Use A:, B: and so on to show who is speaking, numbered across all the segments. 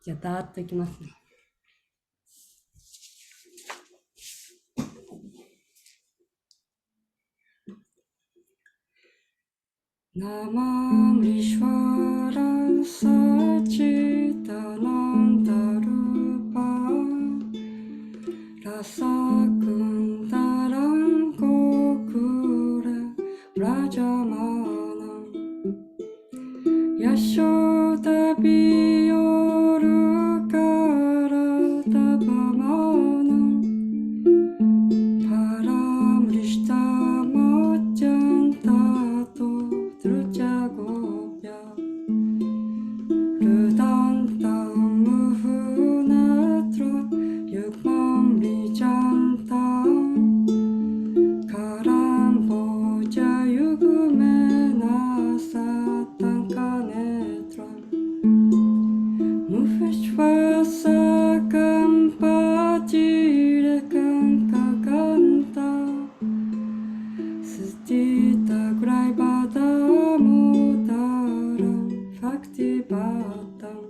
A: じゃあダーッといきますね。ナマムリシュワラサチタナンダルパラサクンタランコクレラジャマナヤショタビヨルカラタパマナパラムリシタマチャンタトTrucha gopya Rudantam muhunatra Yukmam vijantam Karamboja yugumena satankanetram Mufishvasa kampatire kankakanta Sthita graibada Bhakti-bhattam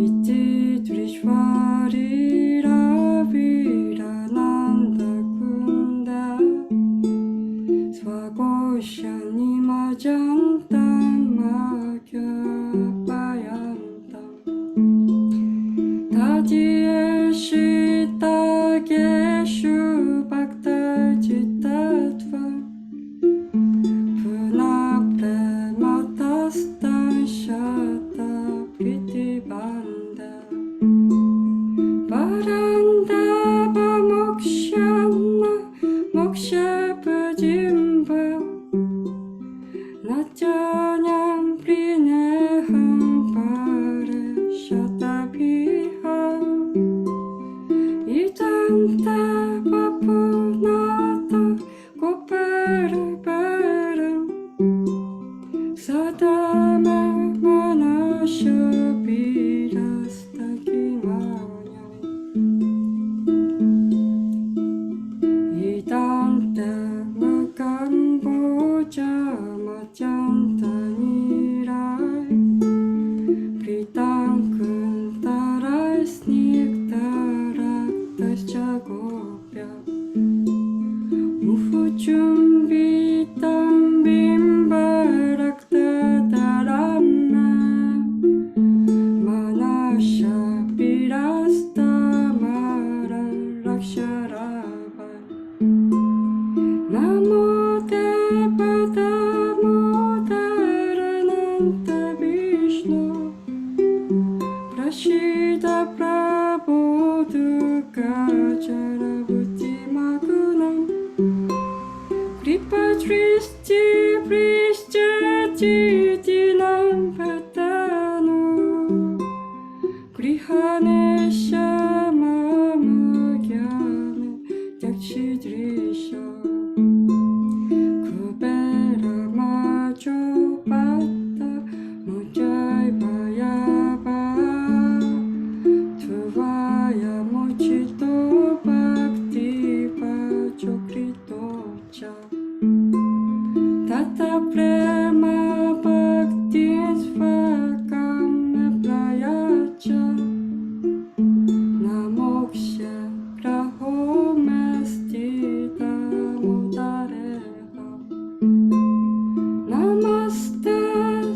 A: Iti Trishwari Ravira Nanda Kunda Swagoshani Majantam Makyapayantam Tadiyeshita Geshu Bhakta Chitatva Shata Priti Banda Paranda Mokshana Moksha Pajimba Nachanyam Prineham Pare Shata Piham Idanta Papunata Kopara Param Sadama Manashabirastakimanya Idante Mukamboja Majanta Nirai Pritankuntarai Sniktaraktaschagopya Ufuchumbitam Bimbarakta Dharama Manashabirasta Mara Raksharabha Namo Deva Damodarananta Vishnu Prashida Prabodhukachara Bhutimagunam Kripa Tristi Prishchatitinam Patanu Grihanesha Mamagyame Yakshidrisha Kubera Majo Bhatta Mujai Vayaba Tuvaya Mochito Bhakti Pachokrito Cha Tata Prema Bhakti Svakam Prayacha Namoksha Graho Mestita Mudareha Namaste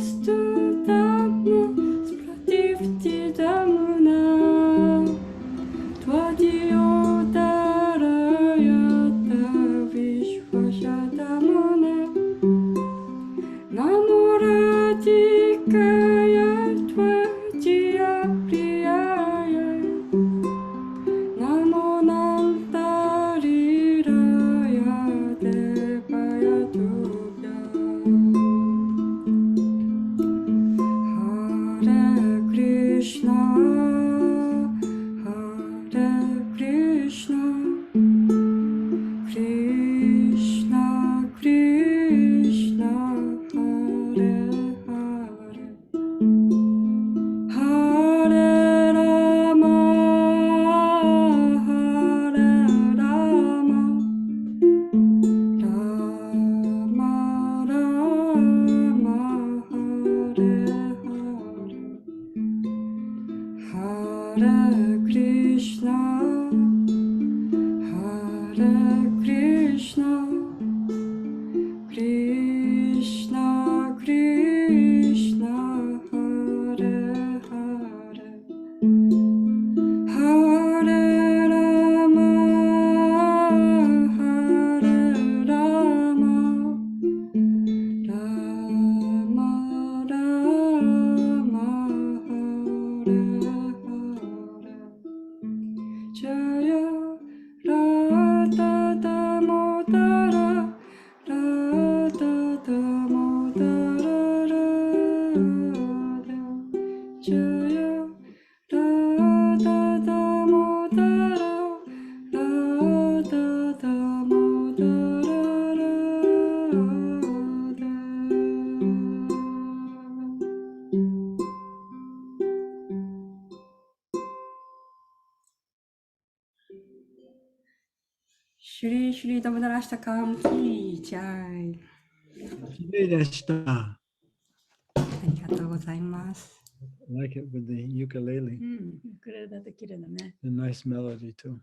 A: Stutama Sprativti Damuna Tvadiyodarayata Vishvashadamuna Namoradikaya Tvajya Priyaya Namo Nantariraya Devaya Tubhya Hare Krishna Hare Krishna Krishna Krishna Hare Hare Shri Shri Damodarashtakam Ki Jai。
B: 綺麗でした。
A: ありがとうございます。
B: Like it with the ukulele.
C: ウクレレだと綺麗だね。
B: A nice melody too.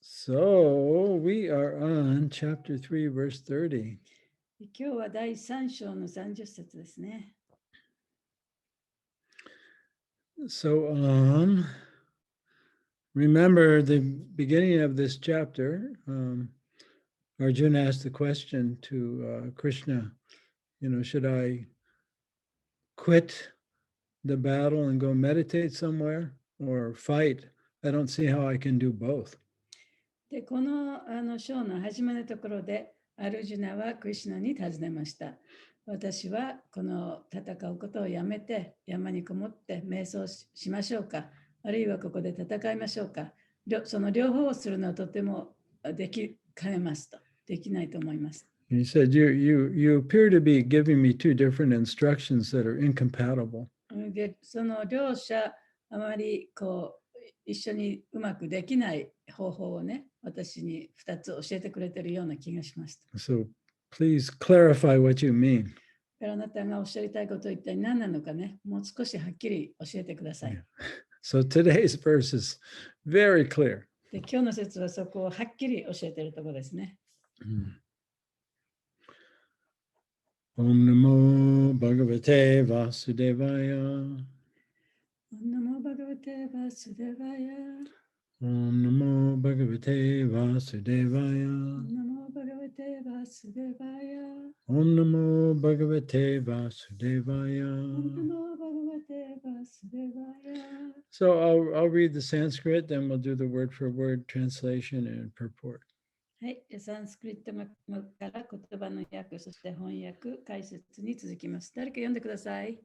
B: So we are on chapter 3, verse 30.
C: 今日は第3章の30節ですね。
B: So remember the beginning of this chapter, Arjuna asked the question to Krishna, should I quit the battle and go meditate somewhere or fight? I don't see how I can do both.
C: で、この章の初めのところで、アルジュナはクリシュナに尋ねました。私はこの戦うことをやめて山にこもって瞑想しましょうか、あるいはここで戦いましょうか。その両方をするのはとてもできかねますと。できないと思います。
B: He said, you appear to be giving me two different instructions that are incompatible.
C: で、その両者、あまり一緒にうまくできない方法をね、私に2つ教えてくれてるような気がしました。
B: So please clarify what you mean.
C: あなたがおっしゃりたいことは一体何なのかね、もう少しはっきり教えてください。
B: So today's verse is very clear.
C: で、今日の説はそこをはっきり教えているところですね。
B: Om Namo Bhagavate Vasudevaya.
C: Om Namo Bhagavate Vasudevaya.
B: Om Namo Bhagavate Vasudevaya.
C: Om Namo Bhagavate Vasudevaya.
B: Om Namo Bhagavate Vasudevaya.
C: Om Namo Bhagavate Vasudevaya.
B: So I'll read the Sanskrit, then we'll do the word for word translation and purport.
C: はい、サンスクリットから言葉の訳、そして翻訳、解説に続きます。誰か読んでください。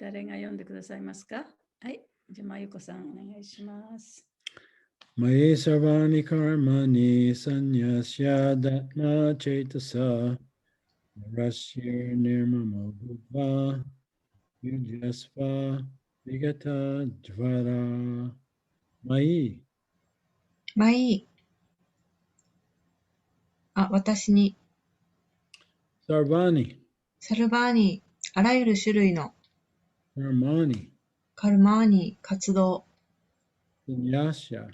C: 誰が読んでくださいますか？はい、じゃあ、まゆこさん、お願いします。
B: Maye sarvani karmani sanyasya datma chetasa rasya nirmamo bhava yujasva vigata dvara mai.
D: まあいい。私に。
B: Sarvani
D: サルバーニー、あらゆる種類の
B: karmani
D: カルマーニー、活動、
B: sanyasya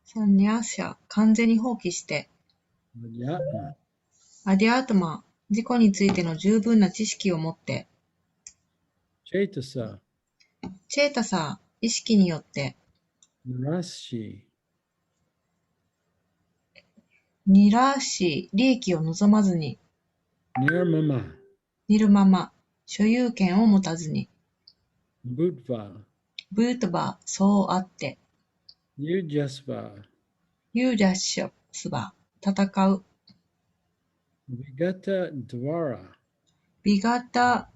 D: サンニャーシャ、完全に放棄して、
B: adhyatma
D: アディアートマ、自己についての十分な知識を持って、
B: chetasa
D: チェータサー、意識によって、
B: nirashi
D: ニラーシー、利益を望まずに、
B: nirmama
D: 見るまま、所有権を持たずに、
B: bhutva
D: ブートバー、そうあって、
B: yujasva
D: ユージャッシュスバー、戦う、
B: vigata dvara.
D: ビガタ、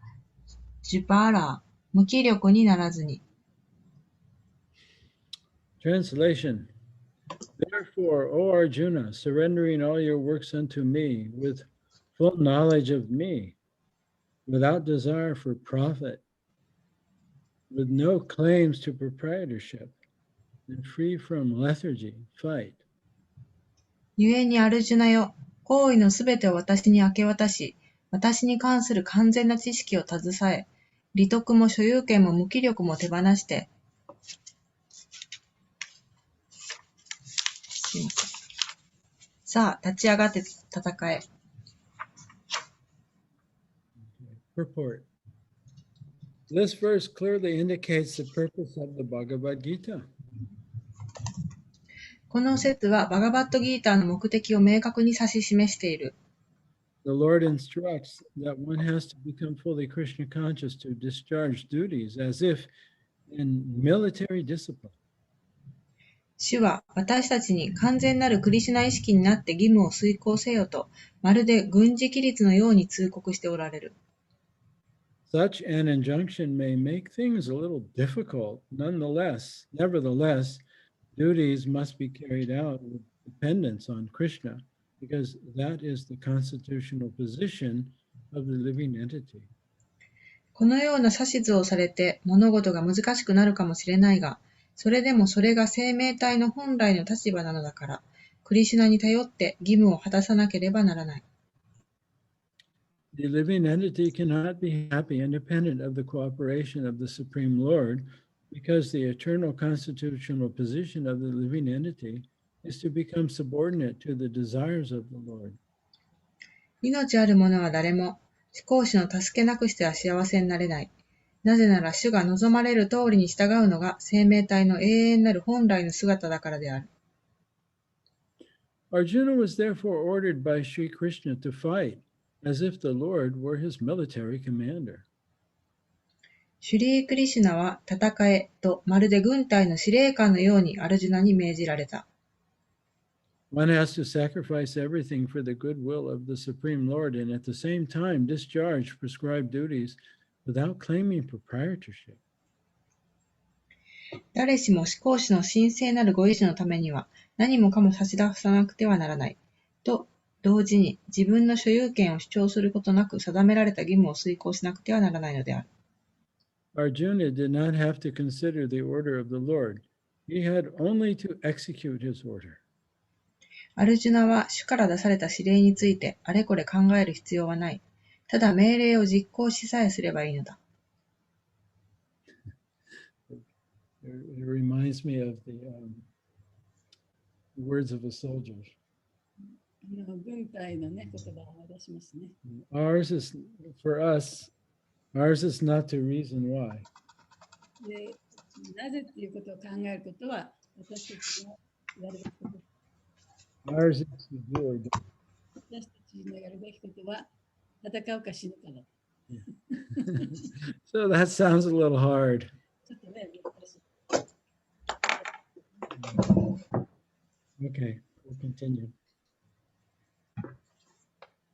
D: ジバラ、無気力にならずに。
B: Translation. Therefore, O Arjuna, surrendering all your works unto me with full knowledge of me, without desire for profit, with no claims to proprietorship, and free from lethargy, fight.
D: 故にアルジュナよ、行為のすべてを私に明け渡し、私に関する完全な知識を携え、利得も所有権も無気力も手放して、すいません。さあ、立ち上がって戦え。
B: Purport. This verse clearly indicates the purpose of the Bhagavad Gita.
D: この説はバガバットギーターの目的を明確に指し示している。
B: The Lord instructs that one has to become fully Krishna conscious to discharge duties as if in military discipline.
D: 主は私たちに完全なるクリシュナ意識になって義務を遂行せよと、まるで軍事規律のように通告しておられる。
B: Such an injunction may make things a little difficult. Nevertheless, duties must be carried out with dependence on Krishna, because that is the constitutional position of the living entity.
D: このような指図をされて物事が難しくなるかもしれないが、それでもそれが生命体の本来の立場なのだから、クリシュナに頼って義務を果たさなければならない。
B: The living entity cannot be happy independent of the cooperation of the Supreme Lord, because the eternal constitutional position of the living entity is to become subordinate to the desires of the Lord.
D: 命ある者は誰も、思考主の助けなくしては幸せになれない。なぜなら主が望まれる通りに従うのが生命体の永遠なる本来の姿だからである。
B: Arjuna was therefore ordered by Sri Krishna to fight, as if the Lord were his military commander.
D: シュリー・クリシュナは戦えとまるで軍隊の司令官のようにアルジュナに命じられた。
B: One has to sacrifice everything for the goodwill of the Supreme Lord and at the same time discharge prescribed duties without claiming proprietorship.
D: 誰しも思考主の神聖なるご意志のためには何もかも差し出さなくてはならない。と同時に自分の所有権を主張することなく定められた義務を遂行しなくてはならないのである。
B: Arjuna did not have to consider the order of the Lord. He had only to execute his order.
D: アルジュナは主から出された指令についてあれこれ考える必要はない。ただ命令を実行しさえすればいいのだ。
B: It reminds me of the words of a soldier.
C: 軍隊のね、言葉を思い出しますね。
B: Ours is, for us, ours is not to reason why.
C: で、なぜっていうことを考えることは、私たちのやるべきこと。
B: Ours is to do or die.
C: 私たちのやるべきことは、戦うか死ぬかだ。
B: So that sounds a little hard.
C: ちょっとね、難しい。
B: Okay, we'll continue.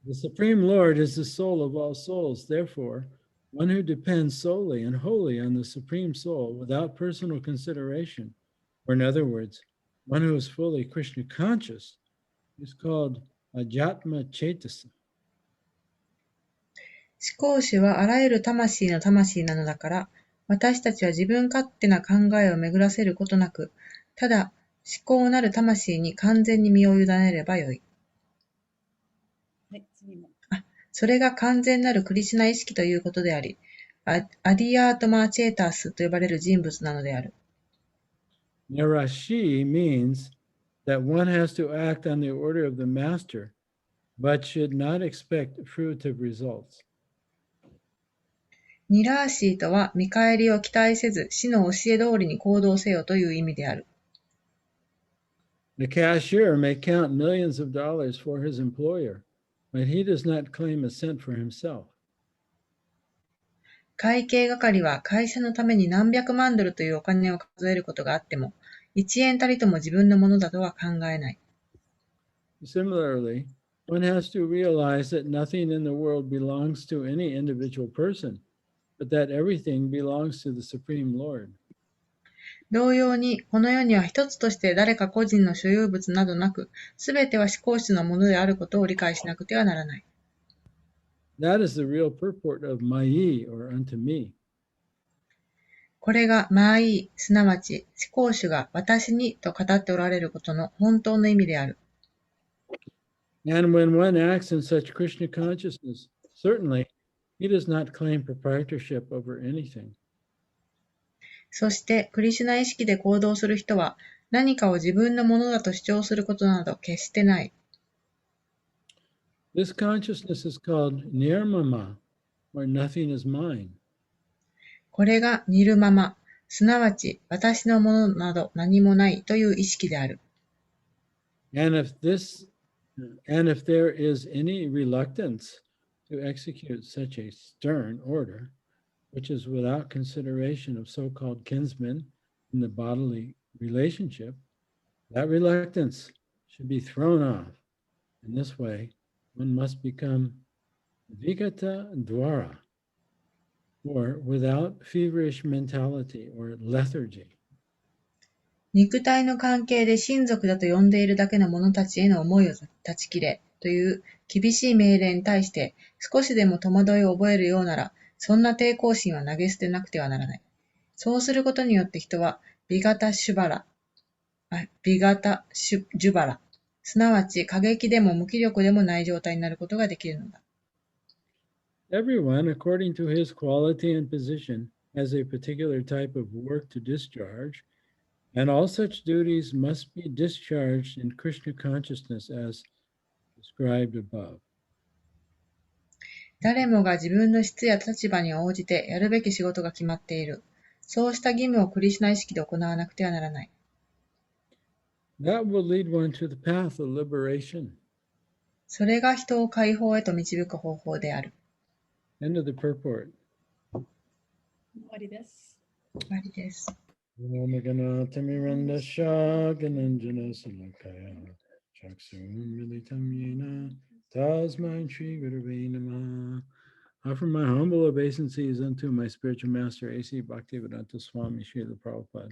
B: The Supreme Lord is the soul of all souls. Therefore, one who depends solely and wholly on the Supreme Soul without personal consideration, or in other words, one who is fully Krishna conscious, is called Ajatma Chetasa.
D: 思考主はあらゆる魂の魂なのだから、私たちは自分勝手な考えを巡らせることなく、ただ思考なる魂に完全に身を委ねればよい。
C: はい、次も。
D: それが完全なるクリシュナ意識ということであり、アディアートマーチェータースと呼ばれる人物なのである。
B: Narashi means that one has to act on the order of the master, but should not expect fruitive results.
D: ニラーシーとは見返りを期待せず、師の教え通りに行動せよという意味である。
B: The cashier may count millions of dollars for his employer, but he does not claim a cent for himself.
D: 会計係は会社のために何百万ドルというお金を数えることがあっても、1円たりとも自分のものだとは考えない。
B: Similarly, one has to realize that nothing in the world belongs to any individual person, but that everything belongs to the Supreme Lord.
D: 同様に、この世には一つとして誰か個人の所有物などなく、すべては思考主のものであることを理解しなくてはならない。
B: That is the real purport of Mayi or unto me.
D: これがマーイー、すなわち思考主が私にと語っておられることの本当の意味である。
B: And when one acts in such Krishna consciousness, certainly he does not claim proprietorship over anything.
D: そしてクリシュナ意識で行動する人は何かを自分のものだと主張することなど決してない。
B: This consciousness is called nirmama, or nothing is mine.
D: これがニルママ、すなわち私のものなど何もないという意識である。
B: And if there is any reluctance to execute such a stern order, which is without consideration of so-called kinsmen in the bodily relationship, that reluctance should be thrown off. In this way, one must become vigata dwara, or without feverish mentality or lethargy.
D: 肉体の関係で親族だと呼んでいるだけの者たちへの思いを断ち切れという厳しい命令に対して少しでも戸惑いを覚えるようなら、そんな抵抗心は投げ捨てなくてはならない。そうすることによって人はビガタシュバラ、ビガタシュジュバラ、すなわち過激でも無気力でもない状態になることができるのだ。
B: Everyone, according to his quality and position, has a particular type of work to discharge, and all such duties must be discharged in Krishna consciousness as described above.
D: 誰もが自分の質や立場に応じてやるべき仕事が決まっている。そうした義務をクリシュナ意識で行わなくてはならない。
B: That will lead one to the path of liberation.
D: それが人を解放へと導く方法である。
B: End of the purport.
C: 終わりです。
D: 終わりです。
B: Tasmai Shri Gurave Namaha. Offer my humble obeisances unto my spiritual master, A.C. Bhaktivedanta Swami Srila Prabhupada.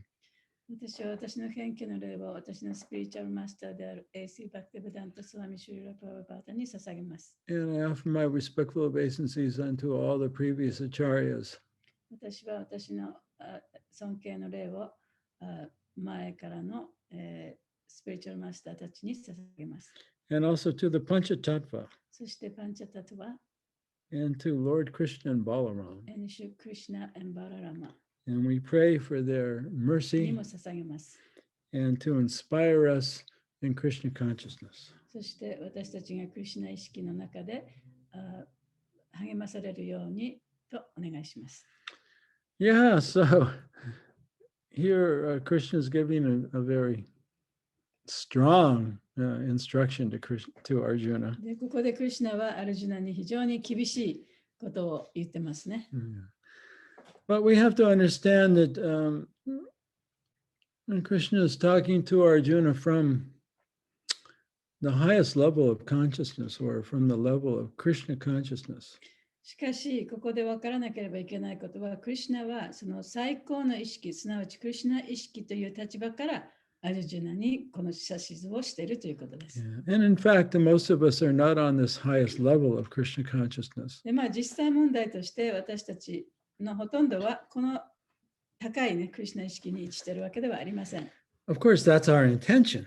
C: 私は私の謙虚の礼を私のスピリチュアルマスターである A.C. バクティベダントスワミシュリラプラバータに捧げます。
B: And I offer my respectful obeisances unto all the previous acharyas.
C: 私は私の尊敬の礼を前からのスピリチュアルマスターたちに捧げます。
B: And also to the Panchatattva.
C: そしてパンチャタトワ
B: And to Lord Krishna and Balaram.
C: エシュクリシュナ・エンバララマ
B: And we pray for their
C: に
B: mercy
C: も捧げます。
B: and to inspire us in Krishna consciousness.
C: そして私たちがクリシュナ意識の中で励まされるようにとお願いします。
B: Yeah, so here Krishna is giving a very strong instruction to Arjuna.
C: で、ここでクリシュナはアルジュナに非常に厳しいことを言ってますね。
B: But we have to understand that Krishna is talking to Arjuna from the highest level of consciousness or from the level of Krishna consciousness.
C: しかし、ここで分からなければいけないことは、クリシュナはその最高の意識、すなわちクリシュナ意識という立場からアルジュナにこの指図をしているということです。
B: Yeah. And in fact, most of us are not on this highest level of Krishna consciousness.
C: で、実際問題として私たちのほとんどはこの高いね、クリシュナ意識に位置しているわけではありません。
B: Of course, that's our intention.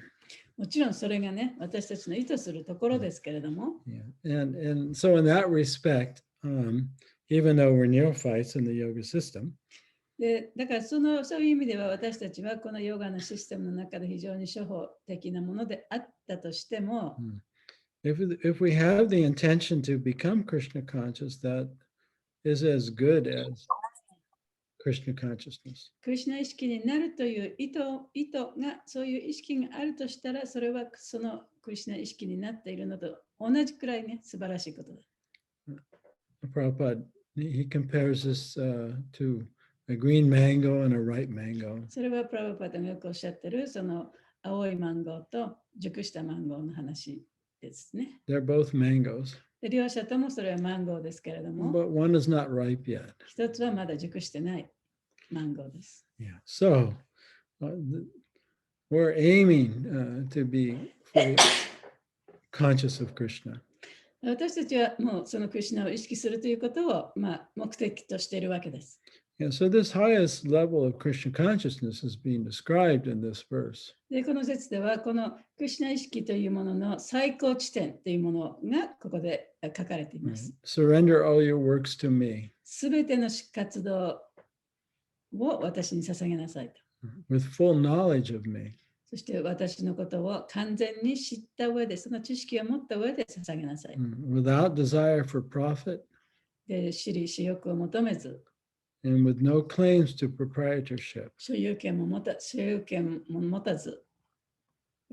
C: もちろんそれがね、私たちの意図するところですけれども、
B: Yeah. And so in that respect, even though we're neophytes in the yoga system,
C: でだからそういう意味では私たちはこのヨガのシステムの中で非常に初歩的なものであったとしても、
B: if we have the intention to become Krishna conscious, that is as good as Krishna consciousness.
C: クリシュナ意識になるという意図が、そういう意識があるとしたら、それはそのクリシュナ意識になっているのと同じくらいね、素晴らしいことだ。
B: Prabhupada, he compares this to a green mango and a ripe mango.
C: それはプラブパダがよくおっしゃってる、その青いマンゴーと熟したマンゴーの話ですね。
B: They're both mangoes.
C: で両者ともそれはマンゴーですけれども、
B: But one is not ripe yet.
C: 一つはまだ熟してないマンゴーです。
B: Yeah. So we're aiming to be fully conscious of Krishna.
C: 私たちはもうそのクリシュナを意識するということを、目的としているわけです。
B: Yeah, so this highest level of Krishna consciousness is being described in this verse.
C: でこの説では、このクリシュナ意識というものの最高地点というものがここで書かれています。
B: Surrender all your works to me.
C: すべての活動を私に捧げなさいと。
B: With full knowledge of me.
C: そして私のことを完全に知った上で、その知識を持った上で捧げなさい。
B: Without desire for profit.
C: で、私利私欲を求めず。
B: And with no claims to proprietorship.
C: 所有権も持たず。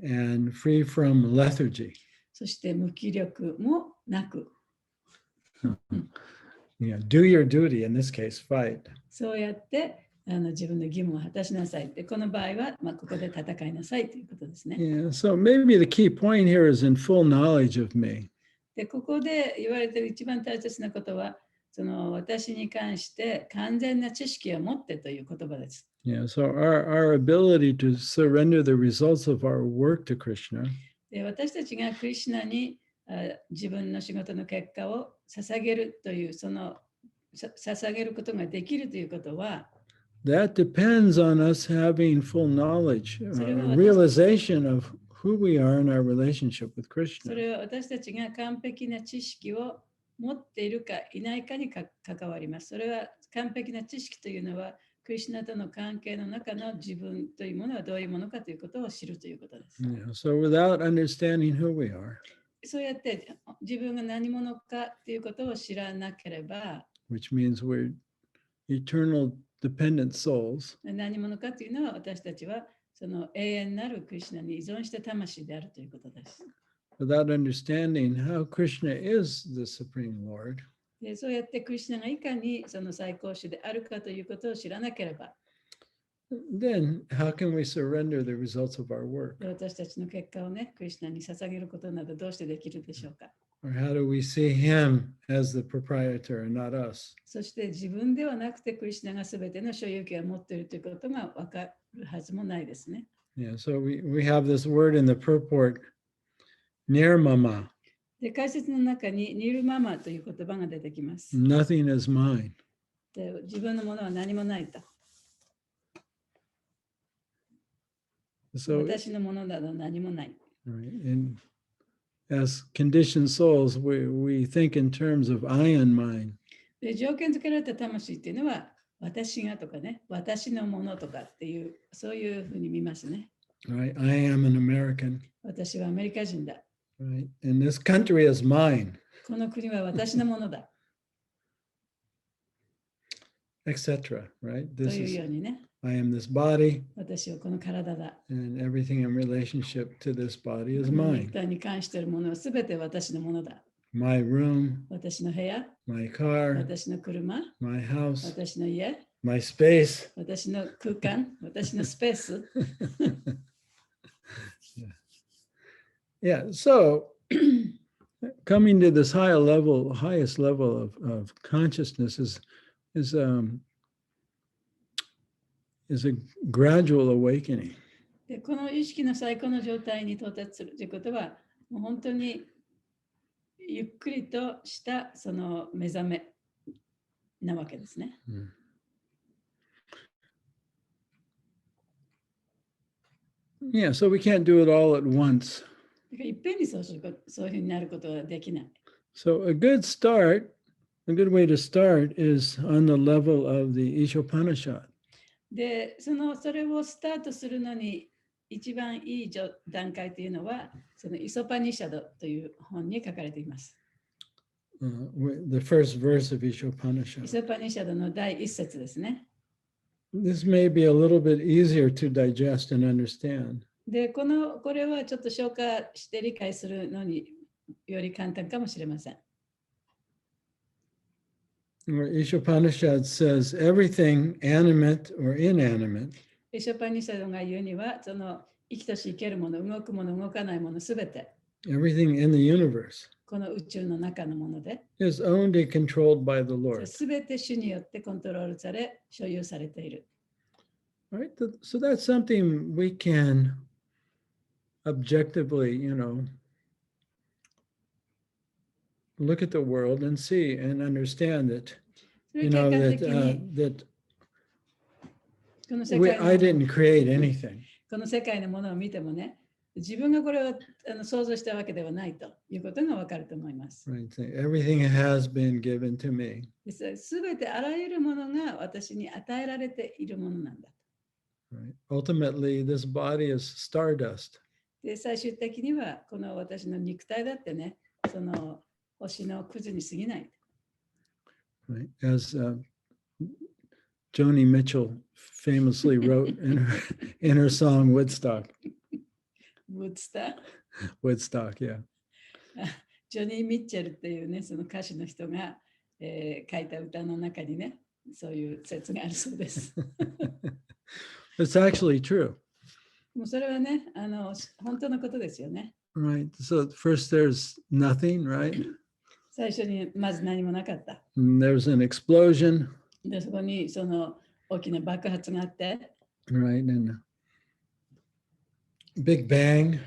B: And free from lethargy.
C: そして無気力もなく。
B: Do your duty, in this case, fight.
C: そうやって自分の義務を果たしなさい。でこの場合は、ここで戦いなさいということですね。
B: Yeah, so maybe the key point here is in full knowledge of me.
C: でここで言われている一番大切なことは、その私に関して完全な知識を持ってという言葉です。
B: Yeah, so our ability to surrender the results of our work to Krishna.
C: で私たちがクリシュナに自分の仕事の結果を捧げるという、その捧げることができるということは、
B: that depends on us having full knowledge, realization of who we are in our relationship with
C: そ
B: Krishna.
C: れは私たちが完璧な知識を持っているかいないかに関わります。それは完璧な知識というのは、クリシュナとの関係の中の自分というものはどういうものかということを知るということです。
B: Yeah, so without understanding who we are,
C: そうやって自分が何者かということを知らなければ、
B: which means we're eternal dependent souls,
C: 何者かというのは私たちはその永遠なるクリシュナに依存した魂であるということです。
B: without understanding how Krishna is the Supreme Lord,
C: でそうやってクリシュナがいかにその最高主であるかということを知らなければ、
B: then how can we surrender the results of our work?
C: で私たちの結果をね、クリシュナに捧げることなどどうしてできるでしょうか。
B: Or how do we see him as the proprietor and not us?
C: そして自分ではなくてクリシュナがすべての所有権を持っているということが分かるはずもないですね。
B: Yeah, so we have this word in the purport, nirmama,
C: で解説の中にニルママという言葉が出てきます。
B: nothing is mine.
C: で自分のものは何もないと。
B: So,
C: 私のものなど何もない。
B: right, and as conditioned souls, we think in terms of I and mine.
C: で条件付けられた魂っていうのは私がとかね、私のものとかっていう、そういうふうに見ますね。
B: Right? I am an American.
C: 私はアメリカ人だ。
B: Right? And this country is mine,
C: この国は私のものだ。
B: etc. Right?
C: と
B: This
C: いう
B: is
C: ようにね、
B: I am this body,
C: 私はこの体だ。
B: and everything in relationship to this body is
C: 肉
B: mine.
C: 体に関しているものはすべて私のものだ。
B: My room,
C: 私の部屋、
B: my car,
C: 私の車、
B: my house,
C: 私の家、
B: my space.
C: 私の空間、私のスペース。
B: Yeah. So coming to this highest level of consciousness is a gradual awakening.
C: でこの意識の最高の状態に到達するということは、もう本当にゆっくりとしたその目覚めなわけですね。
B: Yeah, so we can't do it all at once.
C: だからいっぺんにそういうふうになることはできない。
B: So a good way to start is on the level of the Ishopanishad.
C: で、それをスタートするのに一番いい段階というのは、そのイソパニシャドという本に書かれています。
B: The first verse of
C: イ
B: Ishopanishad.
C: ソパニシャドの第一節ですね。
B: This may be a little bit easier to digest and understand.
C: で、これはちょっと消化して理解するのにより簡単かもしれません。
B: Where Ishopanishad says everything animate or inanimate
C: イソパニシャドが言うには、その生きとし生けるもの、動くもの、動かないものすべて、
B: everything in the universe
C: この宇宙の中のもので、
B: is owned and controlled by the Lord.
C: すべて主によってコントロールされ、所有されている。
B: Right? So that's something we can objectively, look at the world and see and understand that,
C: それ客観的に
B: that
C: この世界
B: I
C: の
B: didn't create anything.
C: この世界のものを見てもね、自分がこれを想像したわけではないということがわかると思います。
B: Right? Everything has been given to me.
C: すべてあらゆるものが私に与えられているものなんだ。
B: Right? Ultimately, this body is stardust.
C: で、最終的にはこの私の肉体だってね、その星のくずに過ぎない。
B: Right? As Joni Mitchell famously wrote in her song Woodstock.
C: ウッドスター、
B: Woodstock, yeah.
C: ジョニー・ミッチェルっていうね、その歌手の人が、書いた歌の中にね、そういう説があるそうです。
B: It's actually true.
C: もうそれはね、本当のことですよね。
B: Right. So first there's nothing, right?
C: 最初にまず何もなかった。
B: And there's an explosion,
C: で、そこにその大きな爆発があって、
B: right? And Big Bang,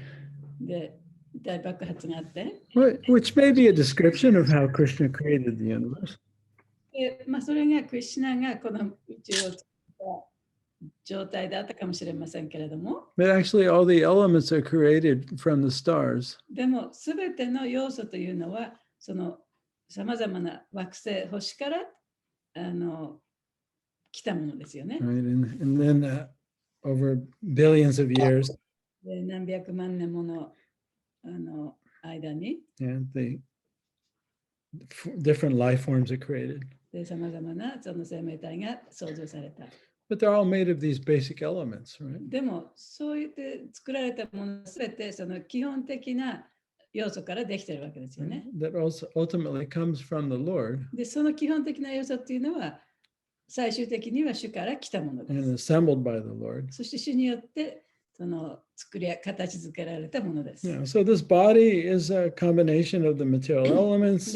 C: で、大爆発があって、
B: which may be a description of how Krishna created the universe.
C: でそれがクリシュナがこの宇宙を作っ状態だったかもしれませんけれども、
B: but actually all the elements are created from the stars.
C: でもすべての要素というのはそのさまざまな惑星、星から来たものですよね。
B: Right, and then over billions of years,
C: で何百万年もの間に
B: and the different life forms are created.
C: さまざまなその生命体が創造された。
B: But they're all made of these basic elements, right?
C: でもそう言って作られたものすべてその基本的な要素からできているわけですよね。
B: That also ultimately comes from the Lord
C: で、その基本的な要素っていうのは最終的には主から来たもの
B: and
C: です
B: assembled by the Lord.
C: そして主によってその形付けられたものです。
B: Yeah, so this body is a combination of the material elements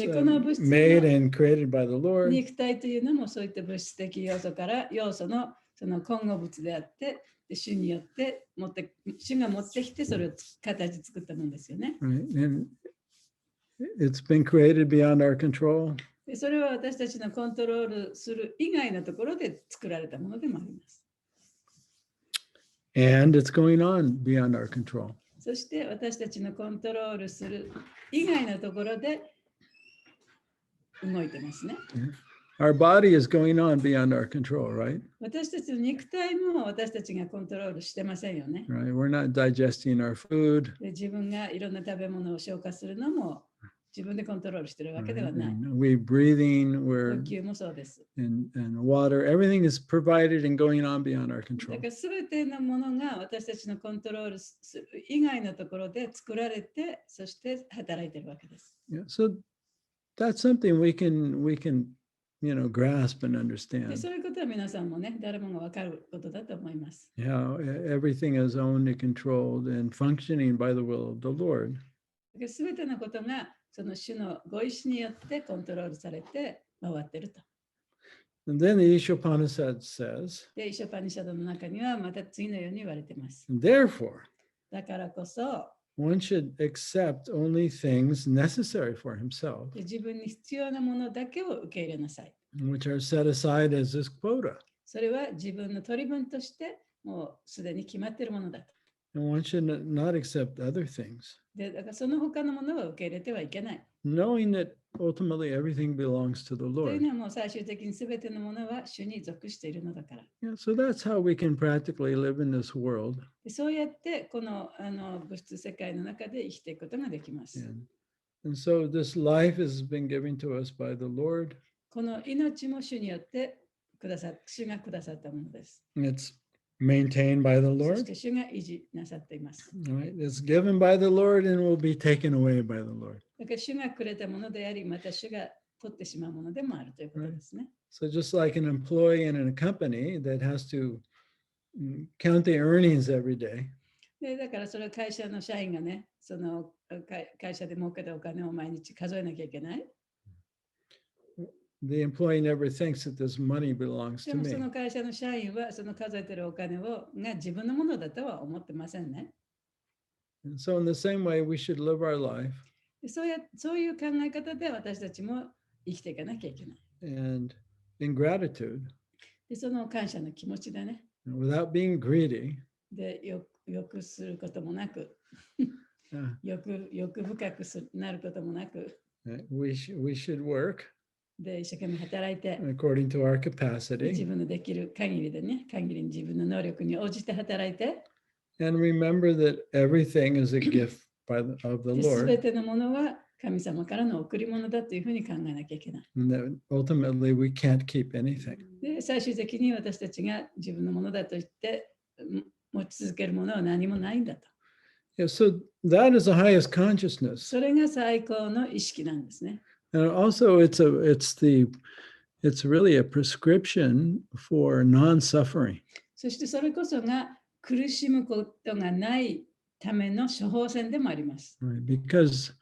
B: made and created by the Lord.
C: 肉体というのもそういった物質的要素から要素のその混合物であって、で主によって主が持ってきてそれを形作ったものですよね。
B: Right? And it's been created beyond our control.
C: でそれは私たちのコントロールする以外のところで作られたものでもあります。
B: And it's going on beyond our control.
C: そして私たちのコントロールする以外のところで動いてますね。
B: Our body is going on beyond our control, right?
C: 私たちの肉体も私たちがコントロールしてませんよね。
B: Right. We're not digesting our food.
C: で自分がいろんな食べ物を消化するのも自分でコントロールしているわけでは
B: Right?
C: ない。
B: And we're breathing,
C: 呼
B: we're
C: 吸もそうです。
B: and water, everything is provided and going on beyond our
C: だ
B: control.
C: から全てのものが私たちのコントロールする以外のところで作られて、そして働いているわけです。
B: Yeah. So that's something we can grasp and
C: で
B: understand.
C: そういうことは皆さんもね、誰もが分かることだと思います。
B: How everything is owned and controlled and functioning by the will of the Lord.
C: すべてのことがその主のご意志によってコントロールされて回っていると。
B: And then the Ishopanishad says,
C: で、イショパニシャドの中にはまた次のように言われています。
B: therefore,
C: だからこそ、
B: one should accept only things necessary for himself,
C: 自分に必要なものだけを受け入れなさい。
B: which are set aside as his quota.
C: それは自分の取り分としてもうすでに決まっているものだと。
B: And one should not accept other things,
C: で、だからその他のものは受け入れてはいけない。
B: knowing that ultimately everything belongs to the
C: という
B: Lord.
C: のはもう最終的にすべてのものは主に属しているのだから。
B: Yeah, so that's how we can practically live in this world.
C: でそうやってこの物質世界の中で生きていくことができます。
B: And so this life has been given to us by the Lord.
C: この命も主によって主がくださったものです。
B: It's maintained by the
C: そし
B: Lord.
C: て主が維持なさっています。
B: Right? It's given by the Lord and will be taken away by the Lord.
C: だから主がくれたものであり、また主が取ってしまうものでもあるということですね。
B: So just like an employee in a company that has to count the earnings every day,
C: でだからそれは会社の社員がね、その会社で儲けたお金を毎日数えなきゃいけない。
B: the employee never thinks that this money belongs
C: で
B: to
C: もそ
B: me.
C: の会社の社員はその数えてるお金が自分のものだとは思ってませんね。
B: And so in the same way, we should live our life
C: でそういう考え方で私たちも生きていかなきゃいけない。
B: and in gratitude
C: でその感謝の気持ちでね。
B: without being greedy.
C: で欲することもなく、
B: uh,
C: 欲深くなることもなく、
B: we should work
C: で一生懸命働いて、
B: according to our
C: 自
B: capacity
C: 分のできる限りでね、限りに自分の能力に応じて働いて、
B: and remember that everything is a gift of the
C: すべ
B: Lord
C: てのものは神様からの贈り物だというふうに考えなきゃいけない。
B: and that ultimately we can't keep anything.
C: で最終的に私たちが自分のものだと言って持ち続けるものは何もないんだと。
B: Yeah, so that is the highest consciousness.
C: それが最高の意識なんですね。
B: And also it's really a prescription for non-suffering.
C: そしてそれこそが苦しむことがないための処方箋でもあります。
B: Right? Because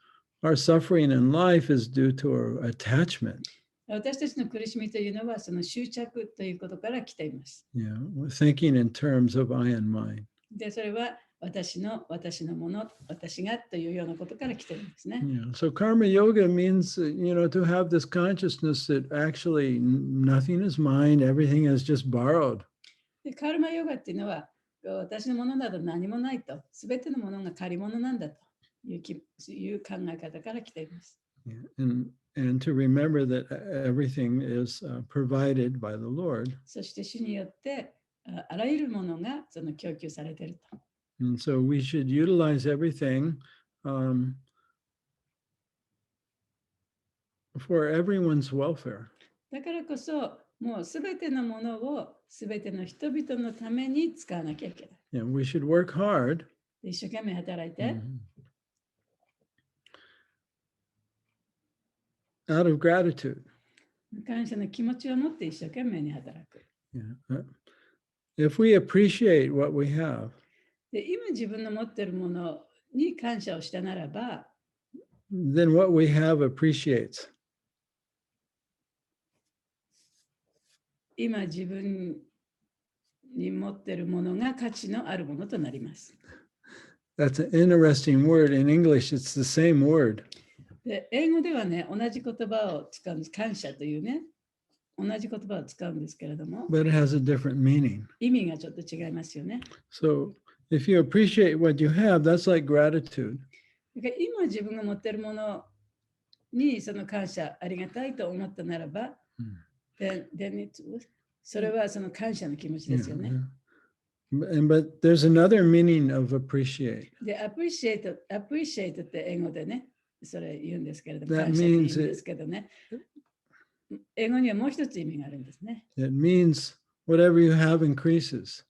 B: our suffering in life is due to our attachment.
C: 私たちの苦しみというのはその執着ということから来ています。
B: Yeah, we're thinking in terms of I and mine.
C: で、それは私のもの、私がというようなことから来ているんですね。
B: Yeah. So karma yoga means, to have this consciousness that actually nothing is mine, everything is just borrowed.
C: で、カルマヨガっていうのは、私のものなど何もないと、すべてのものが借り物なんだという考え方から来ています。
B: Yeah. And to remember that everything is provided by the Lord.
C: そして主によってあらゆるものがその供給されていると。
B: And so we should utilize everything for everyone's welfare.
C: だからこそ、もうすべてのものをすべての人々のために使わなきゃいけない。
B: Yeah, we should work hard.
C: 一生懸命働いて、
B: out of gratitude.
C: 感謝の気持ちを持って一生懸命に働く。
B: Yeah. If we appreciate what we have,
C: で、今自分の持っているものに感謝をしたならば、
B: then what we have appreciates.
C: 今自分に持っているものが価値のあるものとなります。
B: That's an interesting word. In English, it's the same word.
C: で、英語ではね、同じ言葉を使うんです。感謝というね、同じ言葉を使うんですけれども、
B: But it has a different meaning.
C: 意味がちょっと違いますよね。
B: So if you appreciate what you have, that's like gratitude.
C: だから今自分が持っているものにその感謝、ありがたいと思ったならば、それはその感謝の気持ちですよね。
B: But there's another meaning of appreciate.
C: で、appreciate って英語でね、それ言うんですけれども、
B: That
C: 感謝って意味
B: means
C: ですけどね。英語にはもう一つ意味があるんですね。
B: It means whatever you have increases.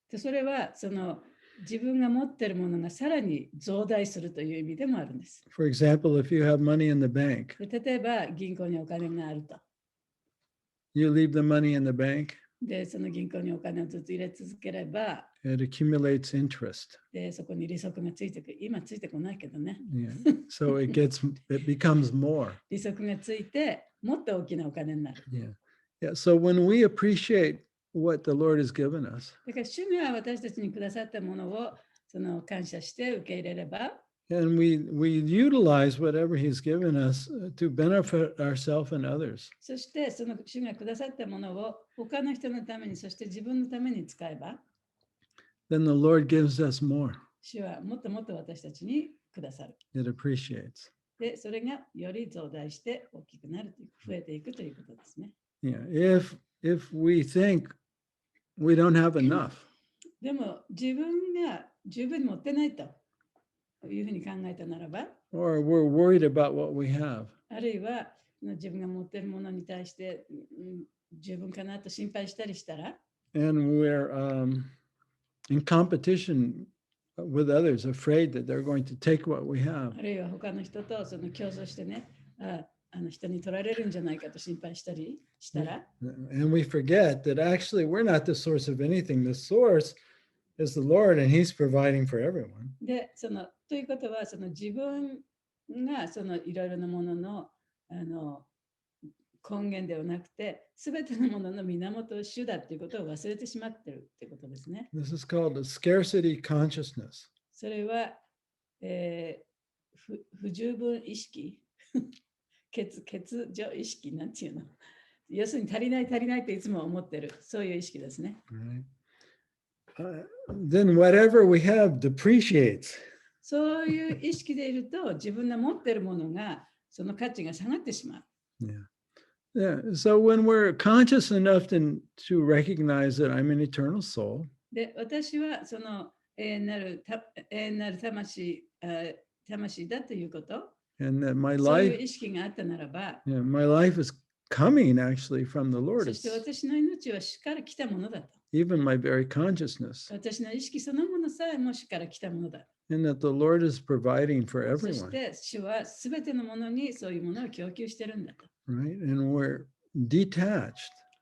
C: で、それはその自分が持っているものがさらに増大するという意味でもあるんです。
B: For example, if you have money in the bank,
C: で、例えば銀行にお金があると。
B: you leave the money in the bank,
C: で、その銀行にお金をずっと入れ続ければ、
B: it accumulates interest.
C: で、そこに利息がついてくる。今ついてこないけどね。
B: Yeah. So it becomes more.
C: 利息がついて、もっと大きなお金になる。
B: Yeah. Yeah. So when we appreciate what the Lord has given us,
C: だから主が私たちにくださったものをその感謝して受け入れれば、
B: and we utilize whatever He's given us to benefit ourselves and others,
C: そしてその主がくださったものを他の人のために、そして自分のために使えば、
B: then the Lord gives us more.
C: 主はもっともっと私たちにくださる。
B: It appreciates.
C: で、それがより増大して大きくなるという、増えていくということですね。
B: Yeah. If we think we don't have enough,
C: でも自分が十分に持ってないというふうに考えたならば、
B: or we're worried about what we have,
C: あるいは自分が持っているものに対して十分かなと心配したりしたら、
B: and we're in competition with others, afraid that they're going to take what we have,
C: あるいは他の人とその競争してね、あの人に取られるんじゃないかと心配したりしたら、
B: and we forget that actually we're not the source of anything. The source is the Lord, and He's providing for everyone.
C: で、そのということは、その自分がそのいろいろなものの根源ではなくて、すべてのものの源を主だっていうことを忘れてしまってるってことですね。
B: This is called a scarcity consciousness.
C: それは、不十分意識欠如意識なんていうの。要するに足りないっていつも思ってる。そういう意識ですね。
B: Right. Then whatever we have depreciates.
C: そういう意識でいると、自分が持っているものが、その価値が下がってしまう。
B: Yeah. Yeah. So when we're conscious enough to recognize that I'm an eternal soul,
C: で、私はその永遠なる魂だということ、
B: and that my
C: そういう
B: life,
C: 意識があったならば、
B: yeah, my life is coming actually from the
C: そ
B: Lord.
C: して
B: It's
C: 私の命は主から来たものだと。
B: even my very consciousness,
C: 私の意識そのものさえも主から来たものだ。
B: and that the Lord is providing for
C: そし
B: everyone,
C: て主はすべてのものにそういうものを供給してるんだと。
B: right? And we're detached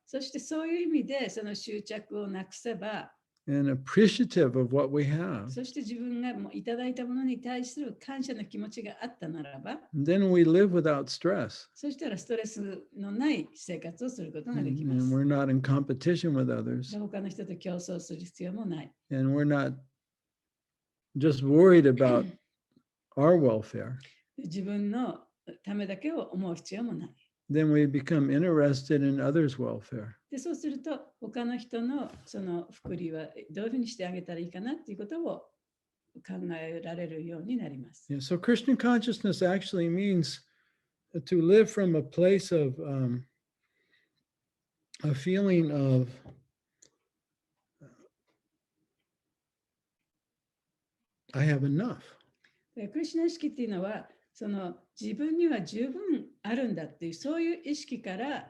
C: そしてそういう意味でその執着をなくせば、
B: and appreciative of what we have.
C: そして自分がもういただいたものに対する感謝の気持ちがあったならば、
B: Then we live without stress,
C: そしたらストレスのない生活をすることが
B: and,
C: できま
B: and
C: す。
B: we're not in competition with others,
C: で、他の人と競争する必要もない。
B: and we're not just worried about our welfare.
C: 自分のためだけを思う必要もない。
B: Then we become interested in others' welfare.
C: で、そうすると他他の人のその福利はどういうふうにしてあげたらいいかなっていうことを考えられるようになります。
B: Yeah, so Krishna consciousness actually means to live from a place of a feeling of I have enough.
C: クリシュナ意識っていうのは、その自分には十分あるんだっていう、そういう意識から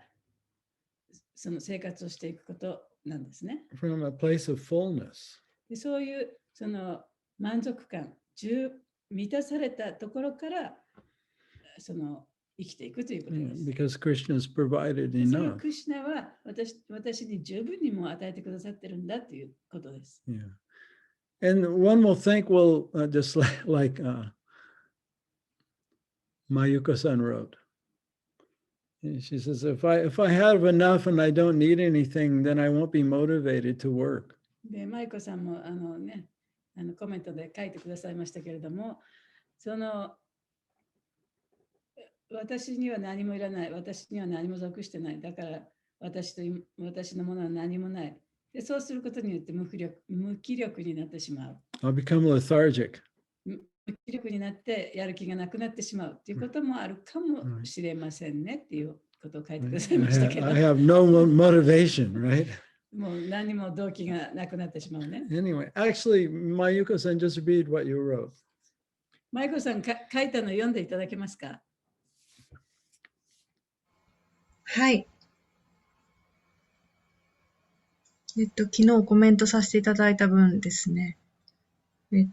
C: その生活をしていくことなんですね。
B: From a place of fullness.
C: でそういうその満足感、満たされたところからその生きていくということです。
B: Because Krishna has provided
C: それを
B: enough.
C: クリシュナは私に十分にも与えてくださってるんだということです。
B: Yeah. And one will think, well, just like Mayuko-san wrote. And she says, if I have enough and I don't need anything, then I won't be motivated to work.
C: で、マイコさんもコメントで書いてくださいましたけれども、その私には何もいらない、私には何も属してない、だから私のものは何もない。でそうすることによって無気力になってしまう。
B: I'll become lethargic.
C: 無気力になってやる気がなくなってしまうということもあるかもしれませんねっていうことを書いてくださいましたけど。
B: I have no motivation, right?
C: もう何も動機がなくなってしまうね。
B: Anyway, actually, Mayuko-san, just read what you wrote.
C: マイコさん書いたの読んでいただけますか？
D: はい。昨日コメントさせていただいた分ですね。3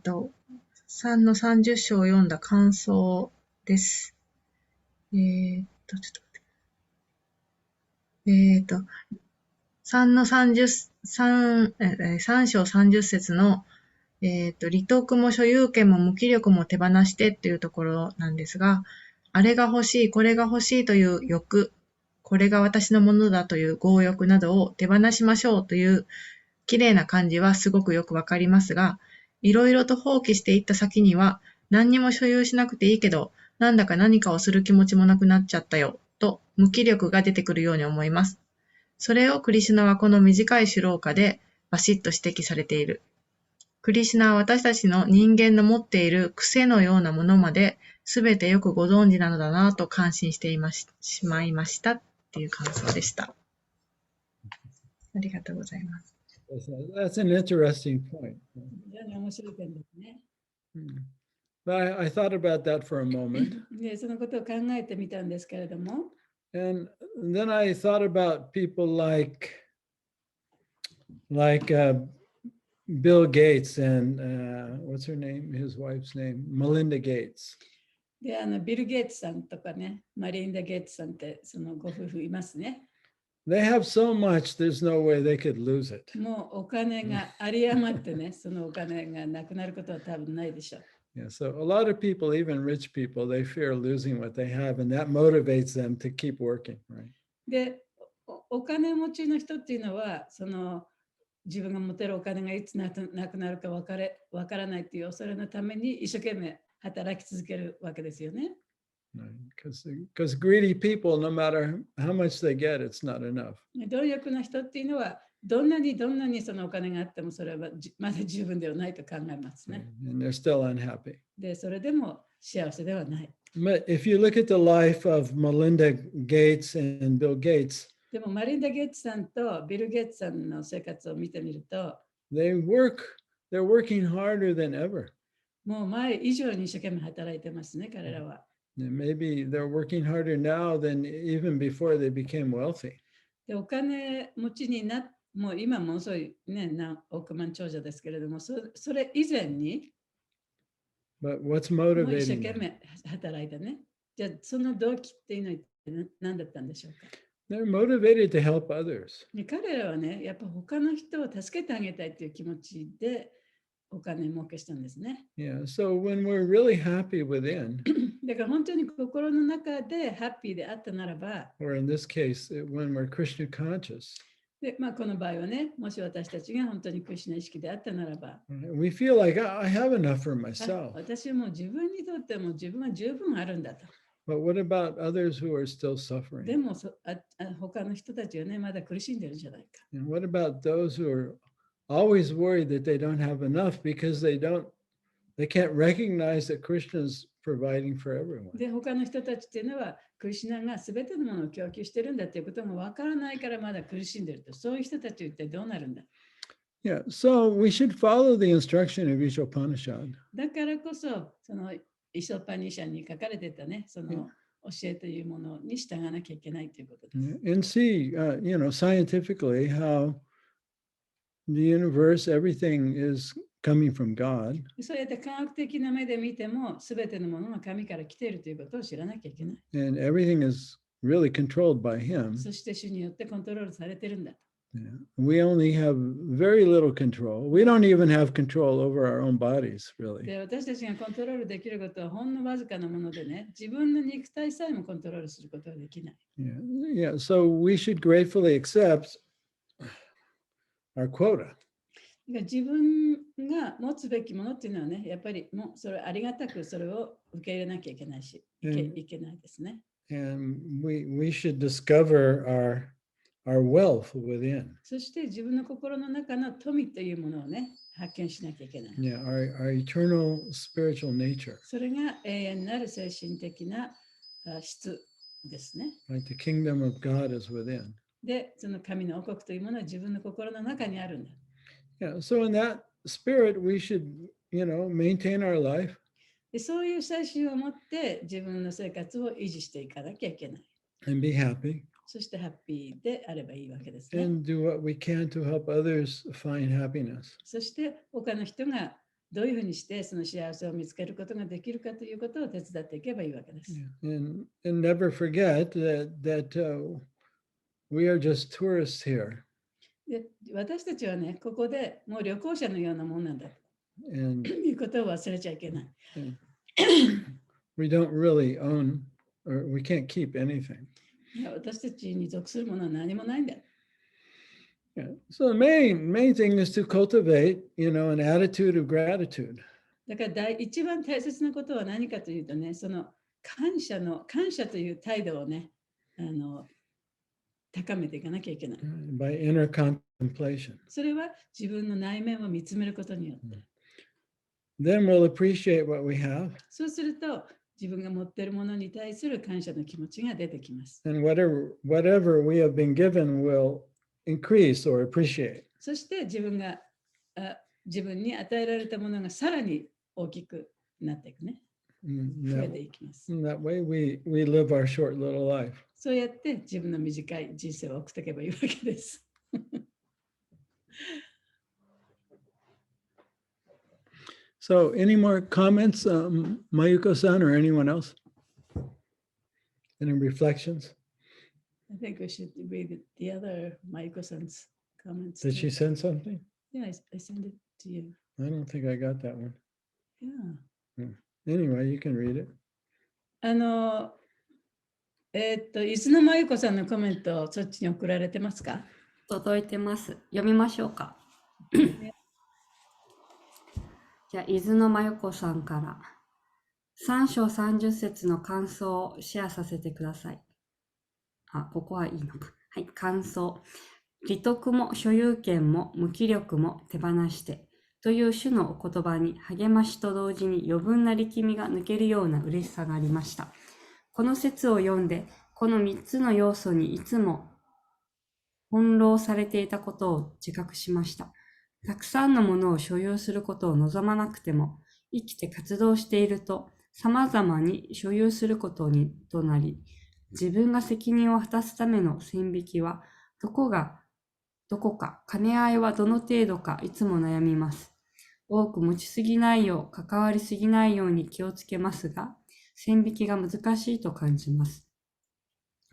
D: の30章を読んだ感想です。ちょっと待って。3の3章30節の、利得も所有権も無気力も手放してっていうところなんですが、あれが欲しい、これが欲しいという欲、これが私のものだという強欲などを手放しましょうという綺麗な感じはすごくよくわかりますが、いろいろと放棄していった先には何にも所有しなくていいけど、なんだか何かをする気持ちもなくなっちゃったよと無気力が出てくるように思います。それをクリシュナはこの短いシュローカでバシッと指摘されている。クリシュナは私たちの人間の持っている癖のようなものまで全てよくご存知なのだなと感心してしまいましたっていう感想でした。ありがとうございます。
B: That's an interesting point.
C: 非常に面白い点ですね。
B: But I thought about that for a moment.
C: で、そのことを考えてみたんですけれども。
B: And then I thought about people like Bill Gates and what's her name? His wife's name, Melinda Gates.
C: で、ビル・ゲイツさんとかね、マリンダ・ゲイツさんってそのご夫婦いますね。
B: They have so much, there's no way they could lose it.
C: もうお金が有り余ってね、そのお金がなくなることは多分ないでしょう。
B: Yeah, so a lot of people, even rich people, they fear losing what they have, and that motivates them to keep working, right?
C: で、お金持ちの人っていうのは、その自分が持てるお金がいつなくなるかわからないっていう恐れのために一生懸命働き続けるわけですよね。
B: Because greedy people, no matter how much they get, it's not enough.
C: 貪欲な人っていうのは、どんなにそのお金があってもそれはまだ十分ではないと考えますね。
B: And they're still unhappy.
C: で、それでも幸せではない。
B: But if you look at the life of Melinda Gates and Bill Gates,
C: でもマリンダ・ゲイツさんとビル・ゲイツさんの生活を見てみると、
B: they're working harder than ever.
C: もう前以上に一生懸命働いてますね、彼らは。
B: And maybe they're working harder now than even before they became wealthy.
C: で、お金持ちにもう今も遅いね、億万長者ですけれども、それ以前に、
B: But what's
C: もう一
B: motivating
C: 生懸
B: them?
C: 命働いたね。じゃあ、その動機っていうのは何だったんでしょうか。
B: They're motivated to help others.
C: で、彼らはね、やっぱ他の人を助けてあげたいという気持ちでお金儲けしたんですね。
B: Yeah. So when we're really happy within,
C: だから本当に心の中でハッピーであったならば、
B: or in this case, when we're Krishna conscious,
C: で、この場合はね、もし私たちが本当にクリシュナ意識であったならば、
B: we feel like I have enough for myself.
C: 私はもう自分にとっても自分は十分あるんだと。
B: But what about others who are still
C: で
B: suffering?
C: も他の人たちはね、まだ苦しんでるじゃないか。
B: And what about those who are always worried that they don't have enough because they can't recognize that Krishna is providing for everyone?
C: で、他の人たちっていうのは、クリシュナが全てのものを供給してるんだっていうこともわからないからまだ苦しんでると。そういう人たちは一体どうなるんだ。
B: Yeah, so we should follow the instruction of each Upanishad.
C: だからこそ、そのイソパニシャンに書かれてたね、その教えというものに従わなきゃいけないということです。
B: And see, scientifically how the universe, everything is coming from God.
C: そうやって科学的な目で見ても、すべてのものが神から来ているということを知らなきゃいけない。
B: And everything is really controlled by Him.
C: そして主によってコントロールされてるんだと。
B: Yeah. We only have very little control. We don't even have control over our own bodies, really.
C: で、私たちがコントロールできることはほんのわずかなものでね、自分の肉体さえもコントロールすることはできない。
B: Yeah. So we should gratefully accept our quota.
C: だから自分が持つべきものっていうのはね、やっぱりもうそれありがたくそれを受け入れなきゃいけないし、いけないですね。
B: And we should discover our wealth within.
C: そして自分の心の中の富というものをね、発見しなきゃいけない。
B: Yeah, our eternal spiritual nature.
C: それが永遠なる精神的な質ですね。
B: Like the kingdom of God is within.
C: で、その神の王国というものは自分の心の中にあるんだ。
B: Yeah. So in that spirit, we should, maintain our life.
C: で、そういう精神を持って自分の生活を維持していかなきゃいけない。
B: And be happy
C: そしてハッピーであればいいわけですね。
B: and do what we can to help others find happiness.
C: そして他の人がどういうふうにしてその幸せを見つけることができるかということを手伝っていけばいいわけです。
B: And never forget that we are just tourists here.
C: で、私たちはね、ここでもう旅行者のようなもんなんだと
B: And
C: いうことを忘れちゃいけない。
B: we don't really own or we can't keep anything.
C: いや、私たちに属するものは何もないんだ。
B: Yeah. So the main thing is to cultivate, an attitude of gratitude.
C: だから一番大切なことは何かというとね、その感謝という態度をね、高めていかなきゃいけない。
B: By inner contemplation.
C: それは自分の内面を見つめることによって。
B: Then we'll appreciate what we have.
C: そうすると、自分が持っているものに対する感謝の気持ちが出てきます。
B: And whatever we have been given will increase or appreciate.
C: そして自分に与えられたものがさらに大きくなっていくね。増えていきます。
B: In that way, we live our short little life.
C: そうやって自分の短い人生を送っていけばいいわけです。
B: So, any more comments, Mayuko-san or anyone else? Any reflections?
C: I think we should read the other Mayuko-san's comments.
B: Did
C: too.
B: she send something?
C: Yeah, I sent it to you.
B: I don't think I got that one.
C: Yeah.
B: Anyway, you can read it.
C: 伊豆のまゆこさんのコメント、そっちに送られてますか？
A: 届いてます。読みましょうか。じゃあ、伊豆のまゆこさんから3章30節の感想をシェアさせてください。ここはいいのか。はい、感想。利得も所有権も無気力も手放してという主のお言葉に励ましと同時に余分な力みが抜けるような嬉しさがありました。この説を読んで、この3つの要素にいつも翻弄されていたことを自覚しました。たくさんのものを所有することを望まなくても、生きて活動していると、様々に所有することとなり、自分が責任を果たすための線引きは、どこか、兼ね合いはどの程度かいつも悩みます。多く持ちすぎないよう、関わりすぎないように気をつけますが、線引きが難しいと感じます。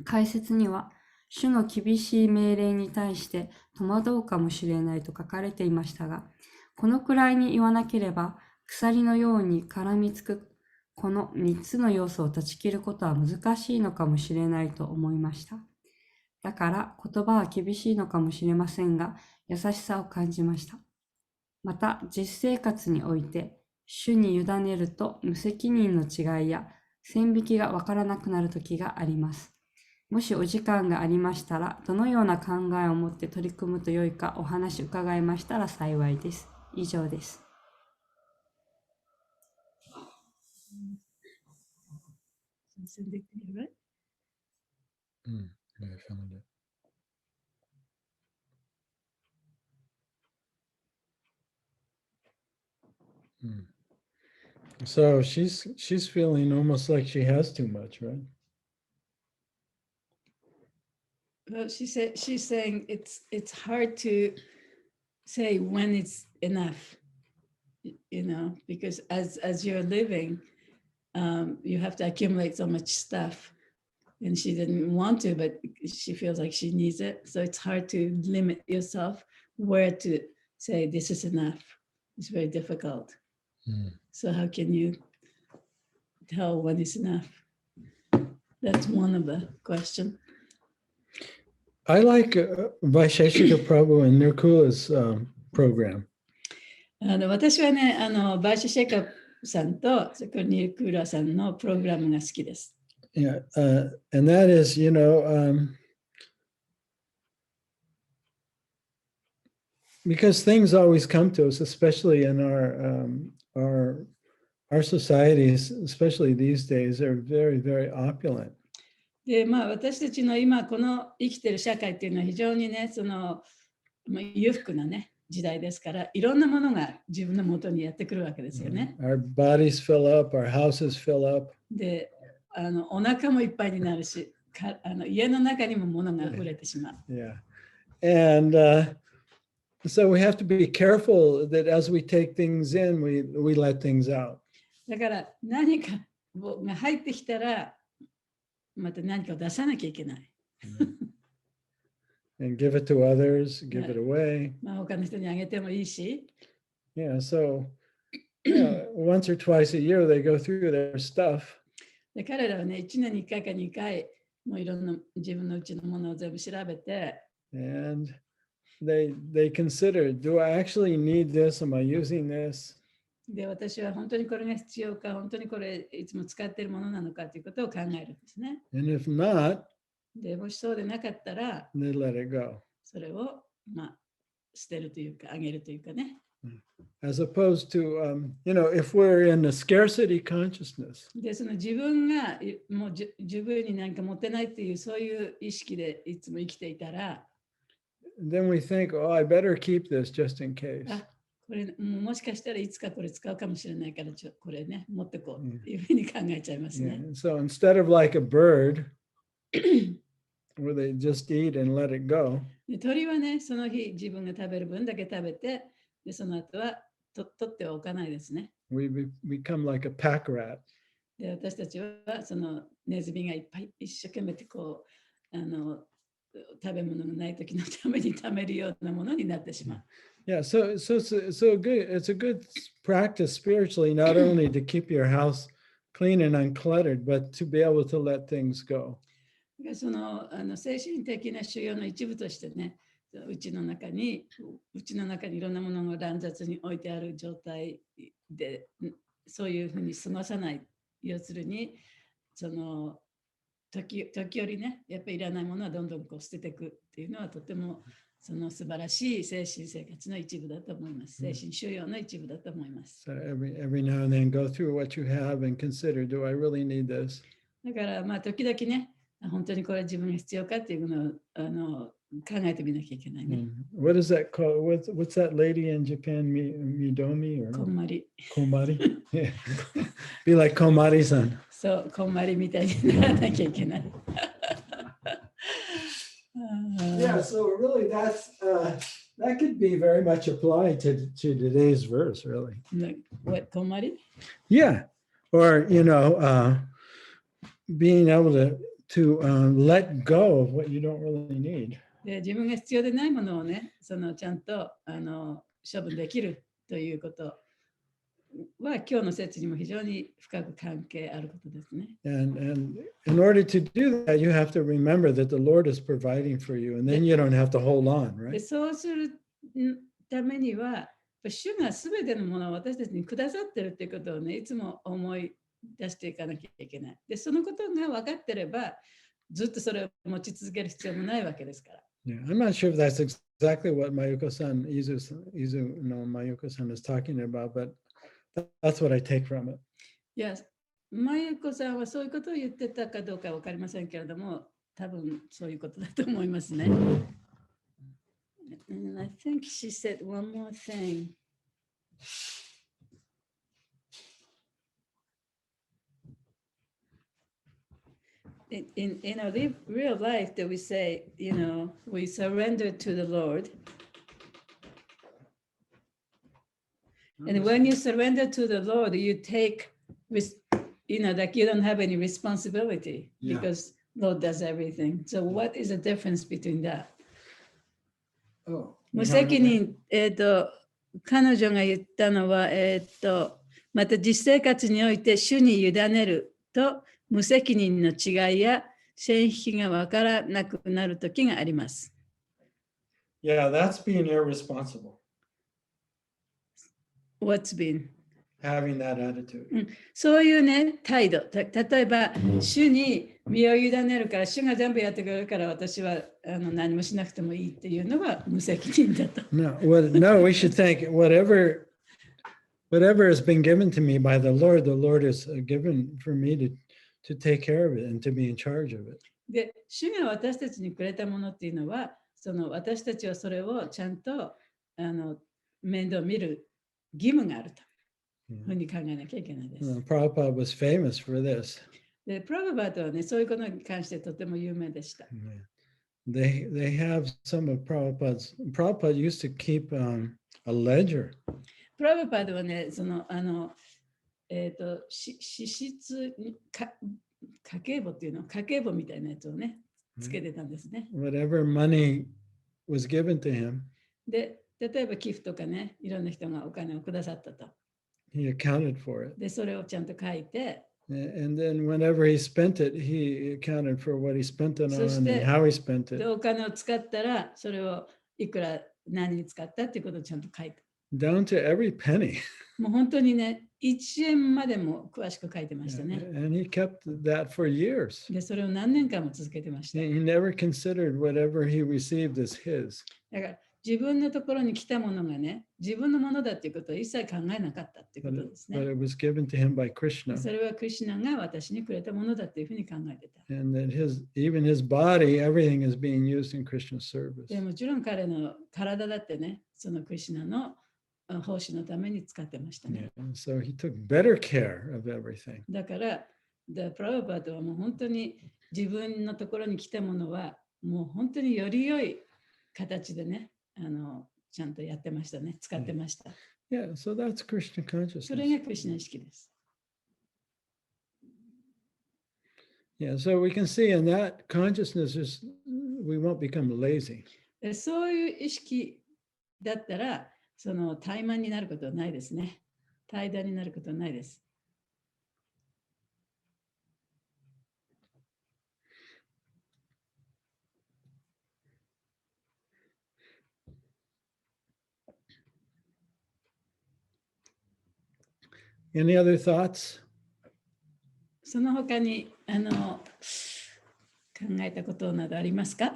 A: 解説には、主の厳しい命令に対して戸惑うかもしれないと書かれていましたが、このくらいに言わなければ鎖のように絡みつくこの3つの要素を断ち切ることは難しいのかもしれないと思いました。だから言葉は厳しいのかもしれませんが、優しさを感じました。また実生活において主に委ねると無責任の違いや線引きがわからなくなる時があります。もしお時間がありましたら、どのような考えを持って取り組むと良いかお話伺いましたら幸いです。以上です。
B: I found it. So she's feeling almost like she has too much, right?
C: Well, she's saying it's hard to say when it's enough, because as you're living, you have to accumulate so much stuff, and she didn't want to, but she feels like she needs it. So it's hard to limit yourself where to say this is enough. It's very difficult. So how can you tell when it's enough? That's one of the questions.
B: I like Vaisheshika Prabhu and Nirkula's program.
C: 私はね、バーシュシェカさんとそれからニルクーラさんのプログラムが好きです。
B: Yeah, and that is, because things always come to us, especially in our societies, especially these days, are very, very opulent.
C: で、私たちの今この生きてる社会っていうのは非常にね、裕福なね、時代ですから、いろんなものが自分の元にやってくるわけですよね。
B: Our bodies fill up, our houses fill up.
C: で、お腹もいっぱいになるし、家の中にも物が溢れてしまう。
B: Yeah. And so we have to be careful that as we take things in, we let things out.
C: だから何かが入ってきたら、また何かを出さなきゃいけない。
B: And give it to others, give it away.
C: 他の人にあげてもいいし。
B: Yeah, so once or twice a year they go through their stuff.
C: で彼らはね、1年に1回か2回、もういろんな自分のうちのものを全部調べて。
B: And they consider, do I actually need this? Am I using this?
C: で、私は本当にこれが必要か、本当にこれいつも使っているものなのかということを考えるんですね。
B: And if not,
C: でもしそうでなかったら、
B: they let it go.
C: それを捨てるというか、あげるというかね。
B: As opposed to, if we're in a scarcity consciousness.
C: で、その自分がもう十分になんか持ってないっていうそういう意識でいつも生きていたら、
B: then we think, oh, I better keep this just in case.
C: これもしかしたらいつかこれ使うかもしれないからこれね持ってこうっていうふうに考えちゃいますね。
B: So instead of like a bird where they just eat and let it go.
C: で鳥はねその日自分が食べる分だけ食べてでその後は取ってはおかないですね。
B: We become like a pack rat.
C: で私たちはそのネズミがいっぱい一生懸命こう食べ物がない時のために貯めるようなものになってしまう。
B: Yeah, so good. It's a good practice spiritually, not only to keep your house clean and uncluttered, but to be able to let things go.
C: その精神的な修養の一部としてね、うちの中にいろんなものが乱雑に置いてある状態で、そういうふうに過ごさない。要するに、その時折ね、やっぱりいらないものはどんどんこう捨てていくっていうのはとてもその素晴らしい精神生活の一部だと思います。精神修養の一部だと思います。
B: So every now and then go through what you have and consider, do I really need this?
C: だから時々ね、本当にこれ自分が必要かっていうのを考えてみなきゃいけないね。
B: What is that called? What's that lady in Japan? Midomi or
C: こんまり。
B: Komari? Yeah. Be like Komari-san.
C: そう、こんまりみたいにならなきゃいけない。
B: Yeah, so really that could be very much applied to today's verse, really.
C: What, こんまり?
B: Yeah, or being able to let go of what you don't really need.
C: で自分が必要でないものをね、ちゃんと処分できるということは今日の説にも非常に深く関係あることですね。
B: And in order to do that, you have to remember that the Lord is providing for you, and then you don't have to hold on, right?
C: でそうするためには、主がすべてのものを私たちにくださってるっていうことをね、いつも思い出していかなきゃいけない。で、そのことが分かってれば、ずっとそれを持ち続ける必要もないわけですから。
B: Yeah, I'm not sure if that's exactly what Mayuko-san, Izu no Mayuko-san is talking about, but that's what I take from it.
C: いや、まゆこさんはそういうことを言ってたかどうか分かりませんけれども、多分そういうことだと思いますね。And I think she said one more thing. In our real life that we say, we surrender to the Lord. And when you surrender to the Lord, you take, like you don't have any responsibility because Lord does everything. So what is the difference between that? 無責任、彼女が言ったのは、また実生活において主に委ねると無責任の違いや線引きが分からなくなる時があります。
B: Yeah, that's being irresponsible.
C: What's been?
B: Having that attitude.
C: そういうね、態度。例えば、主に身を委ねるから、主が全部やってくれるから、私は何もしなくてもいいっていうのは無責任だと。
B: No, we should think whatever has been given to me by the Lord is given for me to take care of it and to be in charge of it.
C: で、主が私たちにくれたものっていうのは、私たちはそれをちゃんと面倒見る義務があると。ふうに考えなきゃいけないです。
B: Prabhupada was famous for this.
C: で、プラブバードはね、そういうことに関してとても有名でした。
B: They have some of Prabhupada used to keep a ledger.
C: プラブバードはね、支出家計簿っていうの、家計簿みたいなやつをね、つけてたんですね。
B: Whatever money was given to him.
C: で、例えば寄付とかね、いろんな人がお金をくださったと。
B: He accounted for it.
C: で、それをちゃんと書いて、
B: And then whenever he spent it, he accounted for what he spent it on and how he spent
C: で、
B: it.
C: お金を使ったら、それをいくら何に使ったっていうことをちゃんと書いて。
B: Down to every penny.
C: もう本当にね、1円までも詳しく書いてましたね。
B: And he kept that for years.
C: で、それを何年間も続けてました。
B: He never considered whatever he received as his.
C: だから自分のところに来たものがね、自分のものだっていうことを一切考えなかったっていうことですね。
B: But it was given to him by Krishna.
C: それはクリシュナが私にくれたものだっていうふうに考えてた。
B: And that even his body, everything is being used in Krishna's service.
C: でもちろん彼の体だってね、そのクリシュナの奉仕のために使ってましたね。
B: And so he took better care of everything.
C: だから、プラブバードはもう本当に自分のところに来たものは、もう本当により良い形でね、ちゃんとやってましたね、使ってました。
B: Yeah, so that's Krishna
C: それ
B: consciousness.
C: がクリシュナ意識です。
B: Yeah, so we can see in that consciousness we won't become lazy.
C: そういう意識だったら、その怠慢になることはないですね。怠惰になることはないです。
B: Any other thoughts?
C: その他に考えたことなどありますか？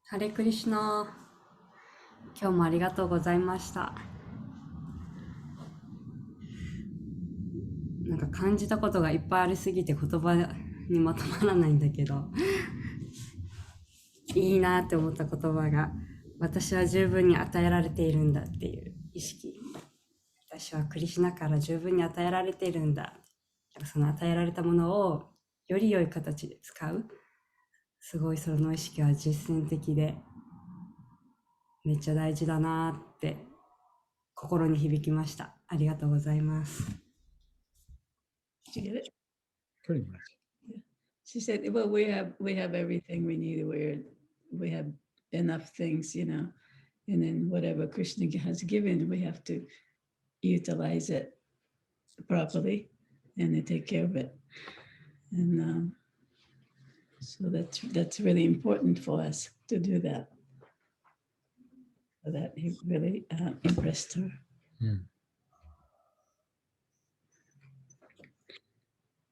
A: ハレクリシュナ、今日もありがとうございました。なんか感じたことがいっぱいありすぎて言葉にまとまらないんだけど、いいなって思った言葉が、私は十分に与えられているんだっていう意識。私はクリシュナから十分に与えられているんだ。その与えられたものをより良い形で使う。すごいその意識は実践的で、めっちゃ大事だなって心に響きました。ありがとうございます。
C: Did you get it?
B: Pretty much.
C: She said, "Well, we have everything we need. We have enough things, and then whatever Krishna has given, we have to utilize it properly and then take care of it. And so that's really important for us to do that." So that he really impressed her.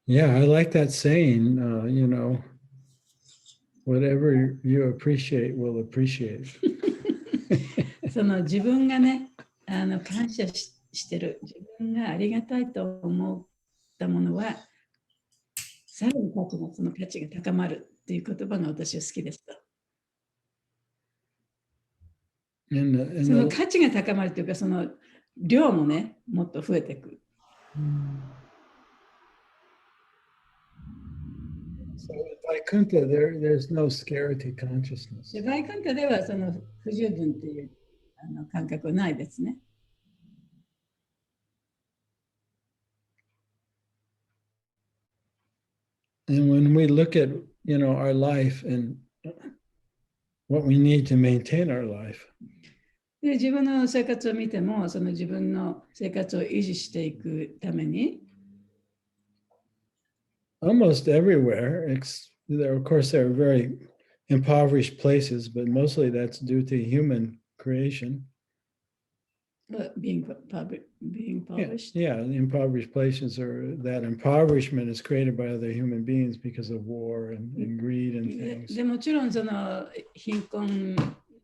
B: Yeah, I like that saying, whatever you appreciate will appreciate.
C: その自分がね、感謝してる、自分がありがたいと思ったものは、さらにその価値が高まるっていう言葉が私は好きでした。その価値が高まるというか、その量もね、もっと増えていく。
B: So in Vaikuntha, there's no scarcity consciousness.
C: で、バイクンタではその不十分っていう感覚はないですね。
B: And when we look at, our life and what we need to maintain our life,
C: で、自分の生活を見ても、その自分の生活を維持していくために、
B: almost everywhere, of course, there are very impoverished places, but mostly that's due to human creation.
C: being impoverished.
B: Yeah, the impoverished places are that impoverishment is created by other human beings because of war and greed and things.
C: でもちろんその貧困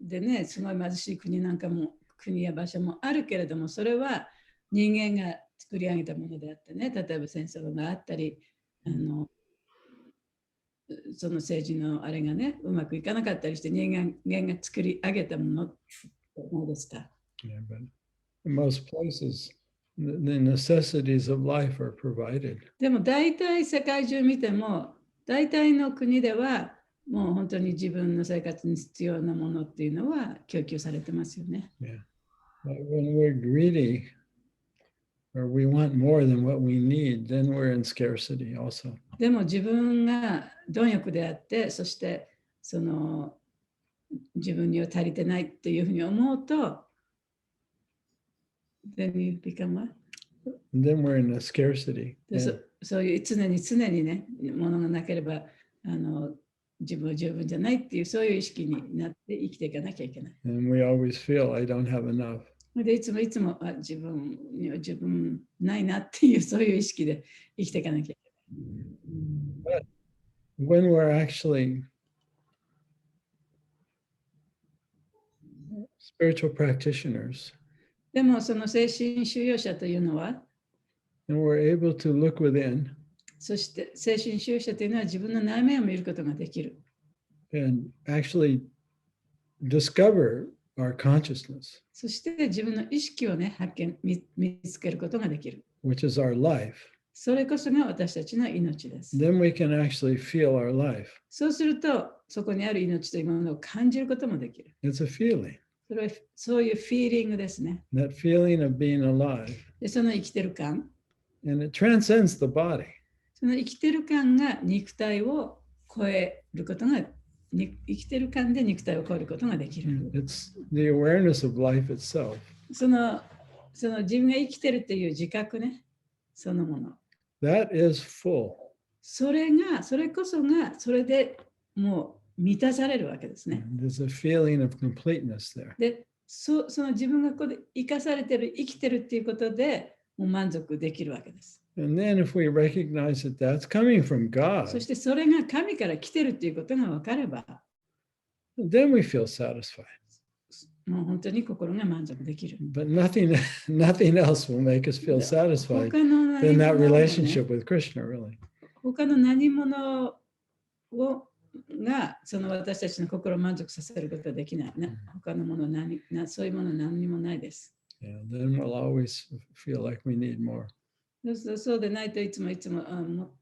C: でね、すごい貧しい国なんかも国や場所もあるけれども、それは人間が作り上げたものであってね、例えば戦争があったり、その政治のあれがね、うまくいかなかったりして、人間が作り上げたものどうですか？
B: Yeah, but in most places, the necessities of life are provided.
C: でも大体世界中見ても、大体の国ではもう本当に自分の生活に必要なものっていうのは供給されてますよね。
B: Yeah. But when we're greedy or we want more than what we need, then we're in scarcity also.
C: でも自分が貪欲であって、そしてその自分には足りてないっていうふうに思うと、then you become what?
B: Then we're in a scarcity.
C: そういう常にね、ものがなければ自分は十分じゃないっていうそういう意識になって生きていかなきゃいけない。
B: And we always feel I don't have enough.
C: でいつも自分には十分ないなっていうそういう意識で生きていかなきゃいけない。
B: But when we're actually spiritual practitioners,
C: でもその精神修養者というのは、
B: and we're able to look within,
C: そして精神修養者というのは自分の内面を見ることができる。
B: and actually discover our consciousness,
C: そして自分の意識をね、見つけることができる。
B: which is our life.
C: それこそが私たちの命です。
B: Then we can actually feel our life.
C: そうすると、そこにある命というものを感じることもできる。
B: It's a feeling.
C: それはそういうフィーリングですね。
B: That feeling of being alive.
C: で、その生きてる感。
B: And it transcends the body.
C: その生きてる感が肉体を超えることが、生きてる感で肉体を超えることができる。
B: It's the awareness of life itself.
C: その自分が生きてるっていう自覚ね、そのもの。
B: That is full.
C: それこそが、それでもう満たされるわけですね。
B: There's a feeling of completeness there.
C: で、その自分がここで生かされてる、生きてるっていうことで、もう満足できるわけです。
B: And then if we recognize that that's coming from God,
C: そしてそれが神から来てるっていうことが分かれば、
B: then we feel satisfied.
C: もう本当に心が満足できる。
B: But nothing else will make us feel satisfied
C: 他の
B: than
C: 何
B: that
C: 物もね
B: relationship with Krishna, really.
C: 他の何物がその私たちの心を満足させることはできない。他のものそういうもの何にもないです。
B: Yeah, then we'll always feel like we need more.
C: そうでないといつも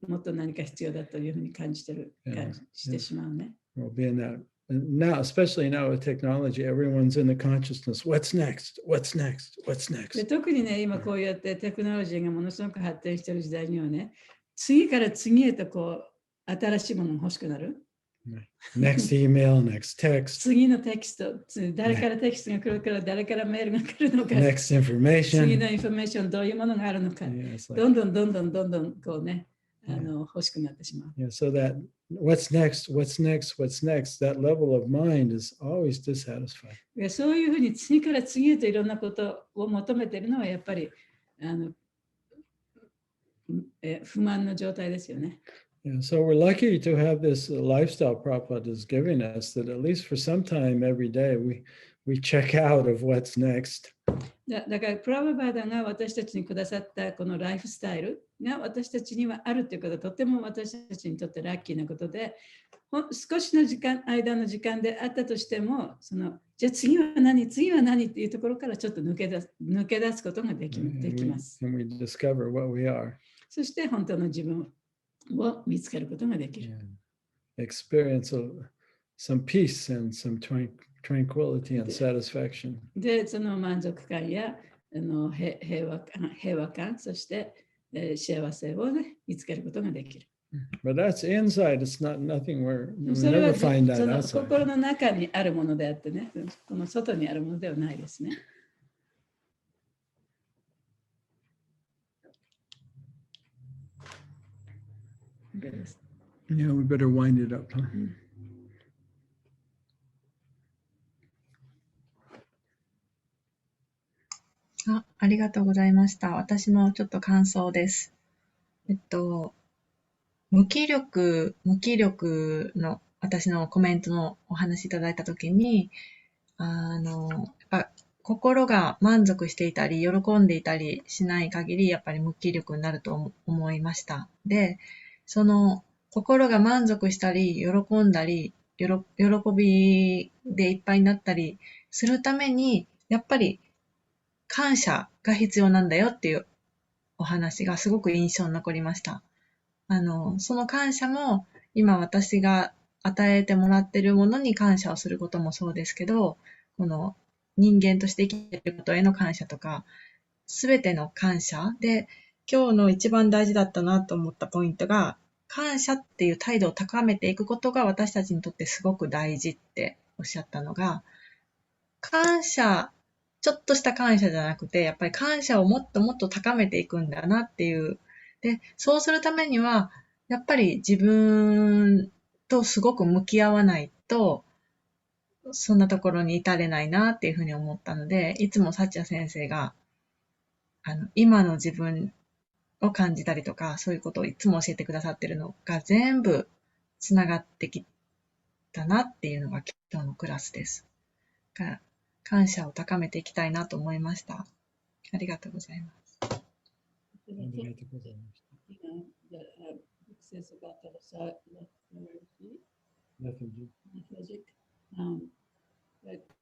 C: もっと何か必要だというふうに感じしてしまうね。
B: We'll be in that. And now, especially now with technology, everyone's in the consciousness. What's next? What's next? What's
C: で
B: next?
C: 特にね、今こうやってテクノロジーがものすごく発展している時代にはね、次から次へとこう新しいものが欲しくなる。
B: Next email, next text,
C: 次のテキスト、誰からテキストが来るから、誰からメールが来るのか、
B: next
C: 次
B: information.
C: のインフォメーション、どういうものがあるのか、
B: Yeah, it's like,
C: どんどんこうね、欲しくなってしまう。
B: yeah, so that what's next, what's next, what's next, that level of mind is always dissatisfied.
C: そういうふうに次から次へといろんなことを求めているのはやっぱり不満の状態ですよね。
B: Yeah, so we're lucky to have this lifestyle Prabhupada is giving us that at least for some time every day we check out of what's next.
C: だからプラババーダが私たちにくださったこのライフスタイルが私たちにはあるということはとても私たちにとってラッキーなことで、少しの間の時間であったとしても、じゃあ次は何っていうところからちょっと抜け出すことができます。
B: And we discover what we are.
C: そして本当の自分を見つけることができる。
B: Experience some peace and some tranquility and satisfaction.
C: で、その満足感や平和感、そして、幸せを、ね、見つけることができる。
B: But that's inside. It's not nothing where we
C: それは
B: never find that
C: その
B: outside.
C: 心の中にあるものであってね、この外にあるものではないですね。
B: Yeah, we better wind it up, huh?
D: ありがとうございました。私もちょっと感想です。無気力の私のコメントのお話いただいたときに、やっぱ心が満足していたり、喜んでいたりしない限り、やっぱり無気力になると思いました。で、その心が満足したり、喜んだり、喜びでいっぱいになったりするために、やっぱり感謝が必要なんだよっていうお話がすごく印象に残りました。その感謝も今私が与えてもらっているものに感謝をすることもそうですけど、この人間として生きていることへの感謝とか、すべての感謝で、今日の一番大事だったなと思ったポイントが、感謝っていう態度を高めていくことが私たちにとってすごく大事っておっしゃったのが、感謝、ちょっとした感謝じゃなくて、やっぱり感謝をもっともっと高めていくんだなっていう。で、そうするためには、やっぱり自分とすごく向き合わないと、そんなところに至れないなっていうふうに思ったので、いつもサチャ先生が、今の自分を感じたりとか、そういうことをいつも教えてくださってるのが全部つながってきたなっていうのが今日のクラスです。感謝を高めていきたいなと思いました。ありがとうございます。
C: But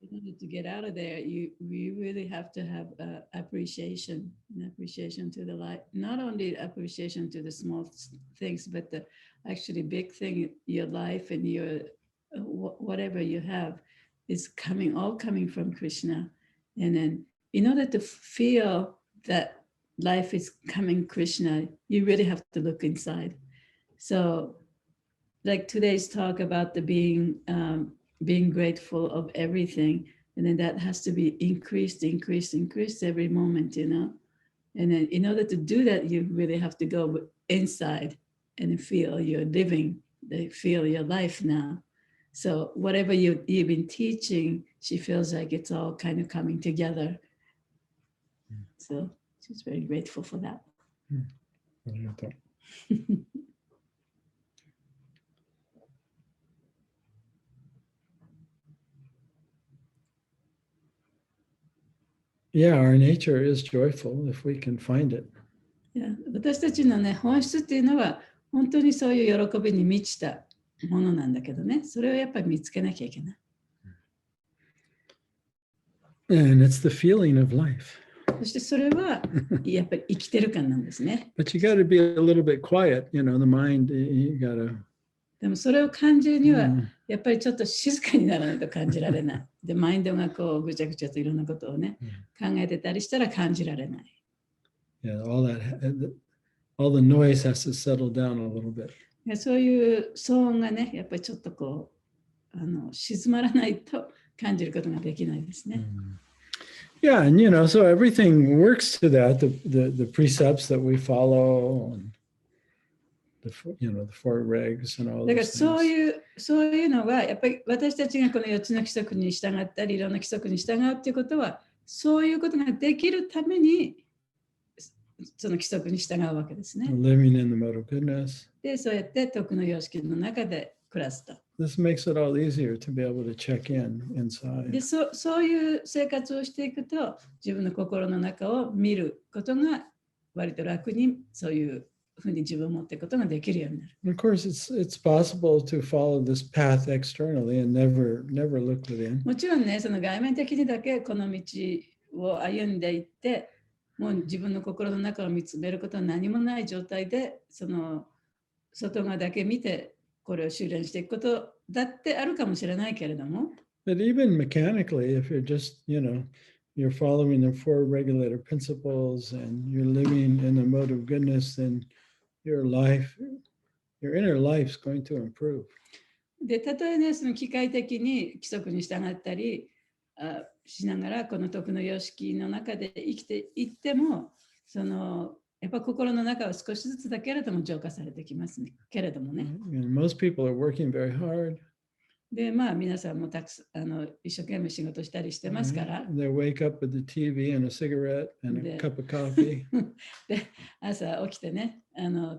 C: in order to get out of there, we really have to have appreciation to the life. Not only appreciation to the small things, but the actually big thing in your life and your whatever you have is all coming from Krishna. And then in order to feel that life is coming Krishna, you really have to look inside. So like today's talk about the being grateful of everything, and then that has to be increased every moment, you know. And then in order to do that, you really have to go inside and feel you're living, feel your life now. So whatever you've been teaching, she feels like it's all kind of coming together. So she's very grateful for that.
B: Yeah, our nature is joyful if we can find it.
C: 私たちのね、本質っていうのは本当にそういう喜びに満ちたものなんだけどね、それをやっぱり見つけなきゃいけない。
B: And it's the feeling of life.
C: そしてそれはやっぱり生きてる感なんですね。
B: But you got to be a little bit quiet, the mind, you got to.
C: でもそれを感じるには、
B: Mm.
C: やっぱりちょっと静かにならないと感じられない。で、マインドがこうぐちゃぐちゃといろんなことをね、考えてたりしたら感じられない。
B: Yeah, all the noise has to settle down a little bit.
C: そういう騒音がね、やっぱりちょっとこう、静まらないと感じることができないですね。
B: Yeah, and so everything works to that. The precepts that we follow, and the four regs and all
C: だから
B: those
C: そう
B: things.
C: いうのは、やっぱり私たちがこの4つの規則に従ったり、いろんな規則に従うっていうことは、そういうことができるために、その規則に従うわけですね。
B: Living in the mode of goodness.
C: で、そうやって徳の様式の中で暮らすと。
B: This makes it all easier to be able to check in
C: で、
B: inside.
C: そういう生活をしていくと、自分の心の中を見ることが割と楽に、そういうふうに自分を持っていくことができるようになる。
B: And of course, it's possible to follow this path externally and never look within.
C: もちろんね、その外面的にだけこの道を歩んでいって、もう自分の心の中を見つめることは何もない状態で、その外側だけ見て、これを修練していくことだってあるかもしれないけれども、
B: But even mechanically, if you're just, you're following the four regulator principles and you're living in the mode of goodness, then your inner life's going to improve.
C: で、たとえね、その機械的に規則に従ったりしながら、この徳の様式の中で生きていっても、やっぱ心の中は少しずつだけれども浄化されてきますね。けれどもね。
B: And most people are working very hard.
C: で、まあ皆さんもたくさん一生懸命仕事したりしてますから。
B: They wake up with the TV and a cigarette and a cup of coffee.
C: で、朝起きてね、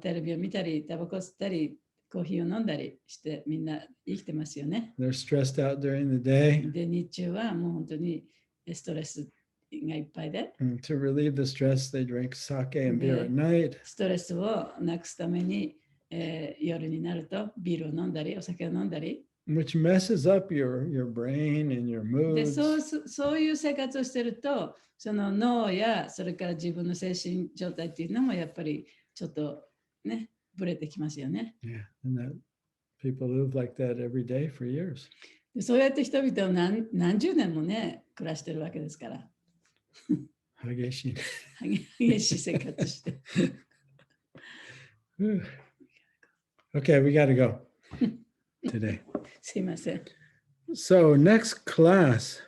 C: テレビを見たり、タバコ吸ったり、コーヒーを飲んだりしてみんな生きてますよね。
B: They're stressed out during the day.
C: で、日中はもう本当にストレスがいっぱいで。
B: And to relieve the stress, they drink sake and beer at night.
C: ストレスをなくすために、夜になるとビールを飲んだり、お酒を飲んだり。
B: Which messes up your brain and your
C: で、
B: moods.
C: そういう生活をしてると、その脳やそれから自分の精神状態っていうのもやっぱりちょっとね、ぶれてきますよね。
B: Yeah, and that people live like that every day for years.
C: で、そうやって人々を何十年もね、暮らしてるわけですから。
B: 激しい。
C: 激しい生活して。
B: Okay, we got to go today.
C: すいません。
B: So next class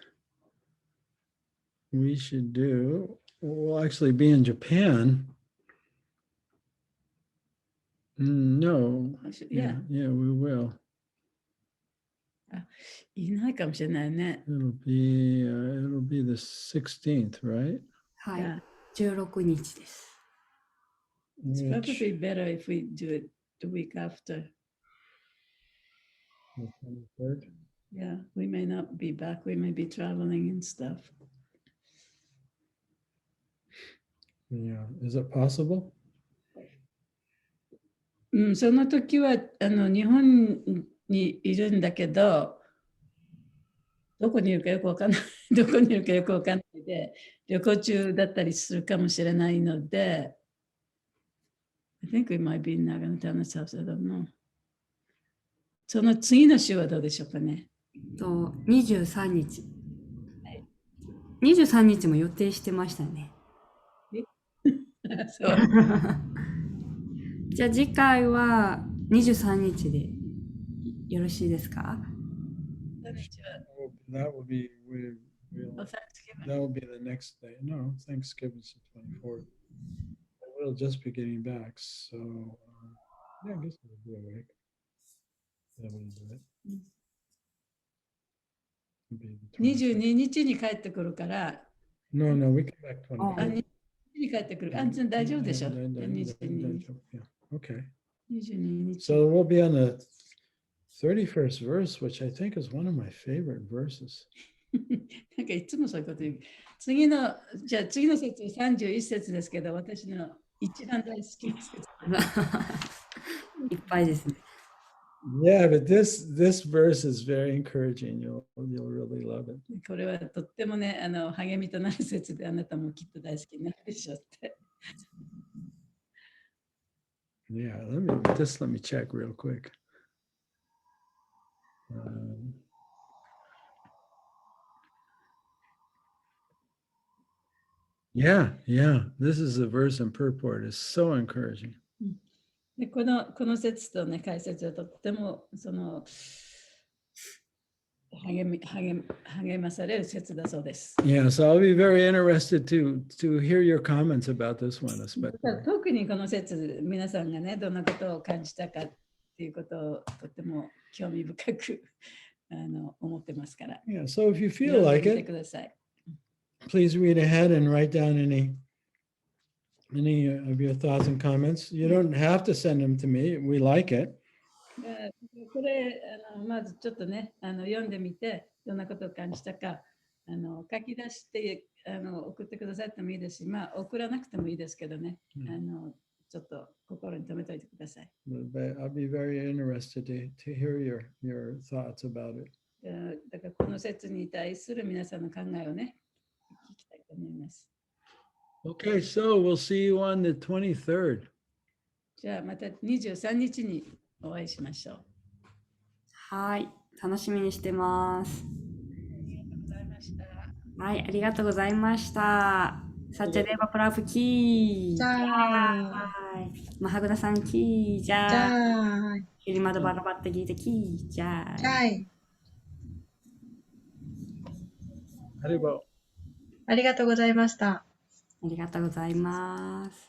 B: we should do, we'll actually be in Japan. No.
C: Yeah.
B: Yeah, we will.
C: いないかもしれないね。
B: It'll be the 16th, right?
A: はい
C: Yeah.
A: 16日です
C: It's
B: Which-
C: probably better if we do it the week after.
B: the 23rd?
C: Yeah, we may not be back. We may be traveling and stuff.
B: Yeah, is it possible?
C: うん、その時は日本にいるんだけど、どこにいるかよくわかんない、どこにいるかよくわかんないで、旅行中だったりするかもしれないので、I think we might be in Nagano-Tana's house. I don't know. その次の週はどうでしょうかね。
A: と23日23日も予定してましたね
C: そう。
A: じゃあ次回は23日でよろしいですか？
B: That will be,
C: Oh, Thanksgiving.
B: that will be the next day. No, Thanksgiving's the 24th. We'll just be getting back. So, yeah, I guess we'll be awake. That will do it. It'll be the
C: 22日に帰ってくるから、
B: No, we come back
A: あ
B: 25th.
C: 22日に帰ってくる。あ、じゃあ大丈夫でしょ。
B: Yeah,
C: 22日。
B: yeah, okay.
C: 22日。
B: So we'll be on the 31st verse, which I think is one of my favorite verses.
C: なんかいつもそういうこと言う。次の節31節ですけど、私の一番大好きな節。
A: いっぱいですね。
B: Yeah, but this verse is very encouraging. You'll really love it.
C: これはとってもね、励みとなる説であなたもきっと大好きになるでしょうって。
B: Yeah, let me check real quick. Yeah, this is the verse in purport. It's so encouraging.
C: でこの説とね、解説はとっても励まされる説だそうです。
B: Yeah, so I'll be very interested to hear your comments about this one, especially.
C: 特にこの説、皆さんがね、どんなことを感じたかっていうことをとっても興味深く思ってますから。
B: Yeah, so if you feel like it, please read ahead and write down any of your thoughts and comments. You don't have to send them to me. We like it.
C: これまずちょっとね読んでみてどんなことを感じたか書き出して送ってくださってもいいですし、まあ送らなくてもいいですけどね、ちょっと心に留めておいてください。
B: I'll be very interested to hear your thoughts about it.
C: だからこの説に対する皆さんの考えをね聞きたいと思います。
B: Okay, so we'll see you on the 23rd.
C: じゃあまた23日にお会いしましょう。
A: はい、楽しみにしてます。はい、ありがとうございました。サッチャデーバプラフキー。
D: じゃあ
A: マハグダさんキー。じゃあ。ヒリマドバラバッタギータキー。じゃあ。
B: ありがとう。
D: ありがとうございました。
A: ありがとうございます。